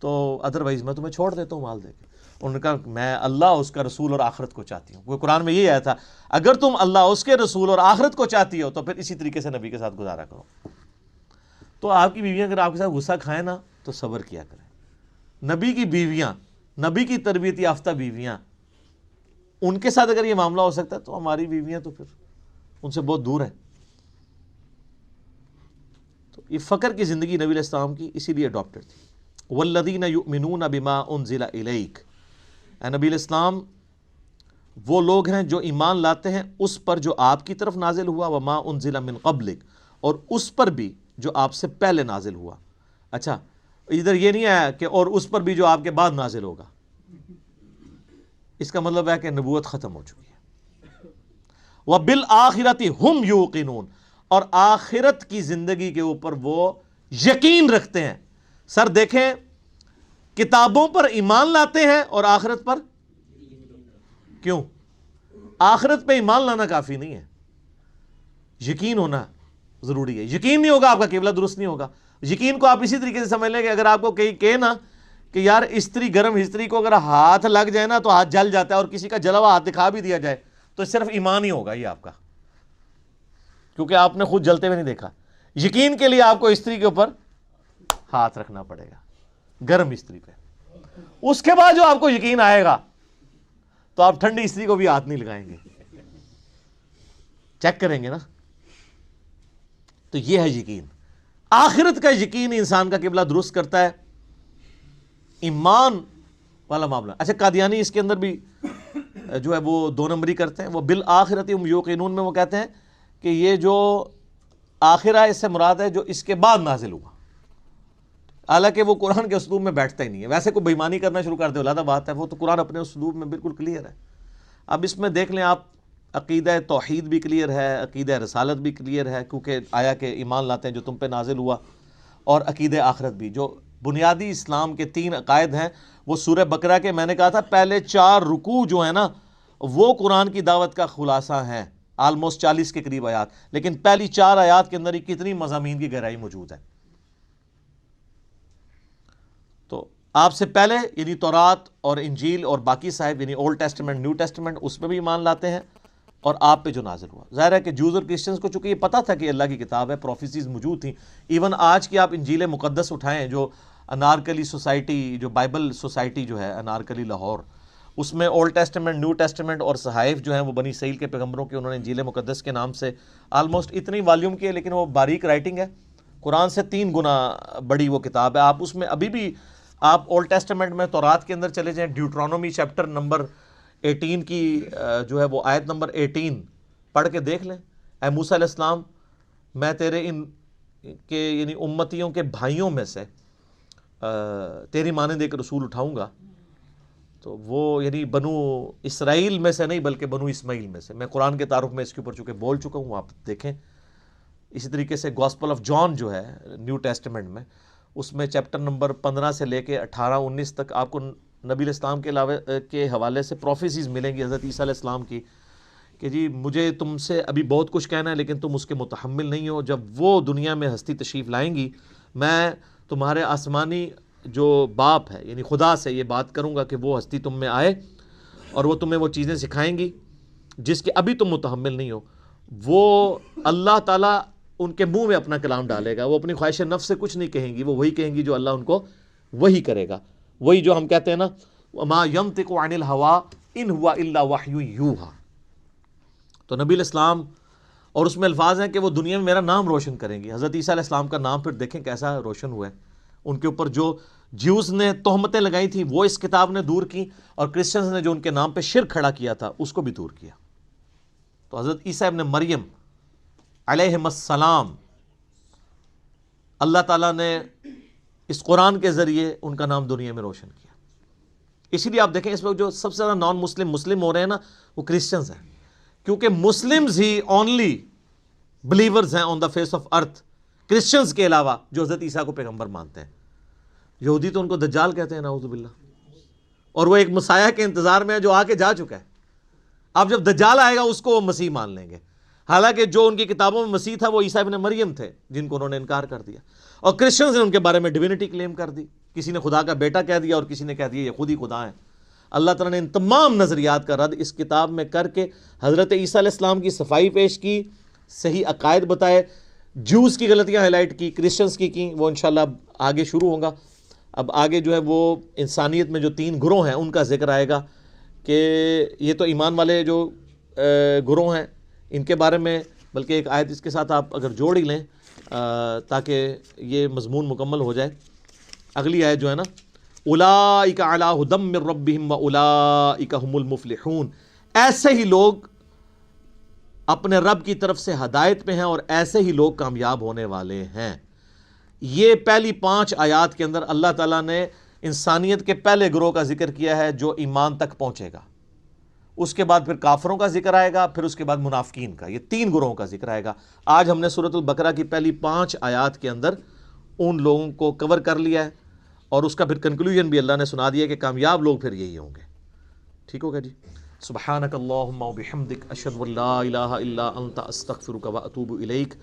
تو ادروائز میں تمہیں چھوڑ دیتا ہوں مال دے کے۔ انہوں نے کہا میں اللہ، اس کا رسول اور آخرت کو چاہتی ہوں۔ وہ قرآن میں یہ آیا تھا اگر تم اللہ، اس کے رسول اور آخرت کو چاہتی ہو تو پھر اسی طریقے سے نبی کے ساتھ گزارا کرو۔ تو آپ کی بیویاں اگر آپ کے ساتھ غصہ کھائیں نا تو صبر کیا کریں۔ نبی کی بیویاں، نبی کی تربیت یافتہ بیویاں، ان کے ساتھ اگر یہ معاملہ ہو سکتا ہے تو ہماری بیویاں تو پھر ان سے بہت دور ہیں۔ تو یہ فقر کی زندگی نبی علیہ السلام کی اسی لیے اڈاپٹڈ تھی۔ والذین یؤمنون بما انزل الیک، اے نبی علیہ السلام وہ لوگ ہیں جو ایمان لاتے ہیں اس پر جو آپ کی طرف نازل ہوا، وما انزل من قبلک، اور اس پر بھی جو آپ سے پہلے نازل ہوا۔ اچھا ادھر یہ نہیں آیا کہ اور اس پر بھی جو آپ کے بعد نازل ہوگا، اس کا مطلب ہے کہ نبوت ختم ہو چکی ہے۔ وَبِالْآخِرَةِ هُمْ يُوقِنُونَ، اور آخرت کی زندگی کے اوپر وہ یقین رکھتے ہیں۔ سر دیکھیں، کتابوں پر ایمان لاتے ہیں اور آخرت پر کیوں؟ آخرت پہ ایمان لانا کافی نہیں ہے، یقین ہونا ضروری ہے۔ یقین نہیں ہوگا آپ کا قبلہ درست نہیں ہوگا۔ یقین کو آپ اسی طریقے سے سمجھ لیں کہ اگر آپ کو کہیں نا کہ یار استری، گرم استری کو اگر ہاتھ لگ جائے نا تو ہاتھ جل جاتا ہے، اور کسی کا جلا ہوا ہاتھ دکھا بھی دیا جائے تو صرف ایمان ہی ہوگا یہ آپ کا، کیونکہ آپ نے خود جلتے ہوئے نہیں دیکھا۔ یقین کے لیے آپ کو استری کے اوپر ہاتھ رکھنا پڑے گا، گرم استری پہ۔ اس کے بعد جو آپ کو یقین آئے گا تو آپ ٹھنڈی استری کو بھی ہاتھ نہیں لگائیں گے، چیک کریں گے نا۔ تو یہ ہے یقین، آخرت کا یقین انسان کا قبلہ درست کرتا ہے، ایمان والا معاملہ۔ اچھا قادیانی اس کے اندر بھی جو ہے وہ 2 نمبری کرتے ہیں۔ وہ بالآخرۃ ہم یوقنون میں وہ کہتے ہیں کہ یہ جو آخرہ اس سے مراد ہے جو اس کے بعد نازل ہوا، حالانکہ وہ قرآن کے اسلوب میں بیٹھتا ہی نہیں ہے۔ ویسے کوئی بےایمانی کرنا شروع کر دے علیحدہ بات ہے، وہ تو قرآن اپنے اسلوب میں بالکل کلیئر ہے۔ اب اس میں دیکھ لیں آپ، عقیدہ توحید بھی کلیئر ہے، عقیدہ رسالت بھی کلیئر ہے، کیونکہ آیا کہ ایمان لاتے ہیں جو تم پہ نازل ہوا، اور عقیدہ آخرت بھی۔ جو بنیادی اسلام کے 3 عقائد ہیں وہ سورہ بقرہ کے، میں نے کہا تھا پہلے 4 رکوع جو ہیں نا وہ قرآن کی دعوت کا خلاصہ ہیں، آلموسٹ 40 کے قریب آیات، لیکن پہلی 4 آیات کے اندر ہی کتنی مضامین کی گہرائی موجود ہے۔ تو آپ سے پہلے یعنی تورات اور انجیل اور باقی صحائف یعنی اولڈ ٹیسٹمنٹ، نیو ٹیسٹمنٹ، اس میں بھی ایمان لاتے ہیں، اور آپ پہ جو نازل ہوا۔ ظاہر ہے کہ جوز اور کرسچنز کو چونکہ یہ پتہ تھا کہ اللہ کی کتاب ہے، پروفیسیز موجود تھیں۔ ایون آج کی آپ انجیل مقدس اٹھائیں، جو انارکلی سوسائٹی، جو بائبل سوسائٹی جو ہے انارکلی لاہور، اس میں اولڈ ٹیسٹمنٹ، نیو ٹیسٹمنٹ اور صحائف جو ہیں وہ بنی اسرائیل کے پیغمبروں کے، انہوں نے انجیل مقدس کے نام سے آلموسٹ اتنی والیوم کی ہے، لیکن وہ باریک رائٹنگ ہے، قرآن سے 3 گنا بڑی وہ کتاب ہے۔ آپ اس میں ابھی بھی آپ اولڈ ٹیسٹمنٹ میں تورات کے اندر چلے جائیں، ڈیوٹرانومی چیپٹر نمبر 18 کی جو ہے وہ آیت نمبر 18 پڑھ کے دیکھ لیں۔ اے موسیٰ علیہ السلام، میں تیرے ان کے یعنی امتیوں کے بھائیوں میں سے تیری مانند ایک رسول اٹھاؤں گا، تو وہ یعنی بنو اسرائیل میں سے نہیں بلکہ بنو اسماعیل میں سے۔ میں قرآن کے تعارف میں اس کے اوپر چونکہ بول چکا ہوں، آپ دیکھیں۔ اسی طریقے سے گاسپل آف جان جو ہے نیو ٹیسٹمنٹ میں، اس میں چیپٹر نمبر 15 سے لے کے 18-19 تک آپ کو نبی علیہ السلام کے علاوہ کے حوالے سے پروفیسیز ملیں گی حضرت عیسیٰ علیہ السلام کی، کہ جی مجھے تم سے ابھی بہت کچھ کہنا ہے لیکن تم اس کے متحمل نہیں ہو۔ جب وہ دنیا میں ہستی تشریف لائیں گی، میں تمہارے آسمانی جو باپ ہے یعنی خدا سے یہ بات کروں گا کہ وہ ہستی تم میں آئے اور وہ تمہیں وہ چیزیں سکھائیں گی، جس کے ابھی تم متحمل نہیں ہو، وہ اللہ تعالیٰ ان کے منہ میں اپنا کلام ڈالے گا. وہ اپنی خواہش نفس سے کچھ نہیں کہیں گی، وہ وہی کہیں گی جو اللہ ان کو وہی کرے گا. وہی جو ہم کہتے ہیں نا وَمَا يَنطِقُ عَنِ الْهَوَىٰ إِنْ هُوَ إِلَّا وَحْيٌ يُوحَىٰ. تو نبی علیہ السلام، اور اس میں الفاظ ہیں کہ وہ دنیا میں میرا نام روشن کریں گی. حضرت عیسیٰ علیہ السلام کا نام پھر دیکھیں کیسا روشن ہوا ہے. ان کے اوپر جو جیوز نے تہمتیں لگائی تھیں وہ اس کتاب نے دور کی، اور کرسچنز نے جو ان کے نام پہ شرک کھڑا کیا تھا اس کو بھی دور کیا. تو حضرت عیسیٰ ابن مریم علیہ السلام، اللہ تعالیٰ نے اس قرآن کے ذریعے ان کا نام دنیا میں روشن کیا. اسی لیے آپ دیکھیں اس وقت جو سب سے زیادہ نان مسلم ہو رہے ہیں نا وہ کرسچنز ہیں، کیونکہ مسلمز ہی اونلی بلیورز ہیں on the face of earth, Christians کے علاوہ جو حضرت عیسیٰ کو پیغمبر مانتے ہیں. یہودی تو ان کو دجال کہتے ہیں نعوذ باللہ، اور وہ ایک مسیح کے انتظار میں ہے جو آ کے جا چکا ہے. اب جب دجال آئے گا اس کو وہ مسیح مان لیں گے، حالانکہ جو ان کی کتابوں میں مسیح تھا وہ عیسیٰ ابن مریم تھے جن کو انہوں نے انکار کر دیا. اور کرسچنز نے ان کے بارے میں ڈیوینٹی کلیم کر دی، کسی نے خدا کا بیٹا کہہ دیا اور کسی نے کہہ دیا یہ خود ہی خدا ہیں. اللہ تعالیٰ نے ان تمام نظریات کا رد اس کتاب میں کر کے حضرت عیسیٰ علیہ السلام کی صفائی پیش کی، صحیح عقائد بتائے، جوز کی غلطیاں ہائی لائٹ کی، کرسچنز کی وہ انشاءاللہ آگے شروع ہوگا. اب آگے جو ہے وہ انسانیت میں جو 3 گروہ ہیں ان کا ذکر آئے گا، کہ یہ تو ایمان والے جو گروہ ہیں ان کے بارے میں، بلکہ ایک آیت اس کے ساتھ آپ اگر جوڑ ہی لیں تاکہ یہ مضمون مکمل ہو جائے. اگلی آیت جو ہے نا، اولئک علی ھدی من ربہم واولئک ھم المفلحون، ایسے ہی لوگ اپنے رب کی طرف سے ہدایت پہ ہیں اور ایسے ہی لوگ کامیاب ہونے والے ہیں. یہ پہلی 5 آیات کے اندر اللہ تعالیٰ نے انسانیت کے پہلے گروہ کا ذکر کیا ہے جو ایمان تک پہنچے گا. اس کے بعد پھر کافروں کا ذکر آئے گا، پھر اس کے بعد منافقین کا. یہ 3 گروہوں کا ذکر آئے گا. آج ہم نے سورۃ البقرہ کی پہلی 5 آیات کے اندر ان لوگوں کو کور کر لیا ہے، اور اس کا پھر کنکلوژن بھی اللہ نے سنا دیا کہ کامیاب لوگ پھر یہی ہوں گے. ٹھیک ہوگا جی. سبحانک اللہم وبحمدک، اشہد ان لا الہ الا انت، استغفرک واتوب الیک.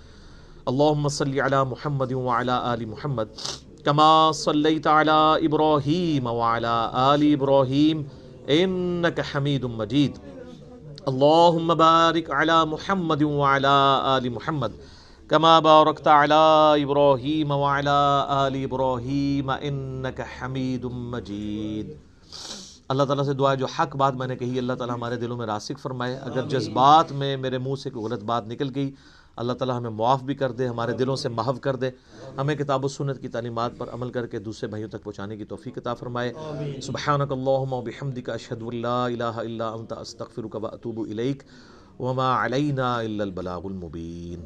اللہم صلی علی محمد وعلی آل محمد کما صلیت علی ابراہیم وعلی آل ابراہیم انک حمید مجید. اللہم بارک علی محمد وعلی آل محمد کما بارکت علی ابراہیم وعلی آل ابراہیم انک حمید مجید. اللہ تعالیٰ سے دعا ہے جو حق بات میں نے کہی اللہ تعالیٰ ہمارے دلوں میں راسخ فرمائے. اگر جذبات میں میرے منہ سے کوئی غلط بات نکل گئی اللہ تعالیٰ ہمیں معاف بھی کر دے، ہمارے دلوں سے محو کر دے، ہمیں کتاب و سنت کی تعلیمات پر عمل کر کے دوسرے بھائیوں تک پہنچانے کی توفیق عطا فرمائے. سبحانک اللہم وبحمدک، اشہد ان لا الہ الا انت، استغفرک واتوب الیک. وما علینا الا البلاغ المبین.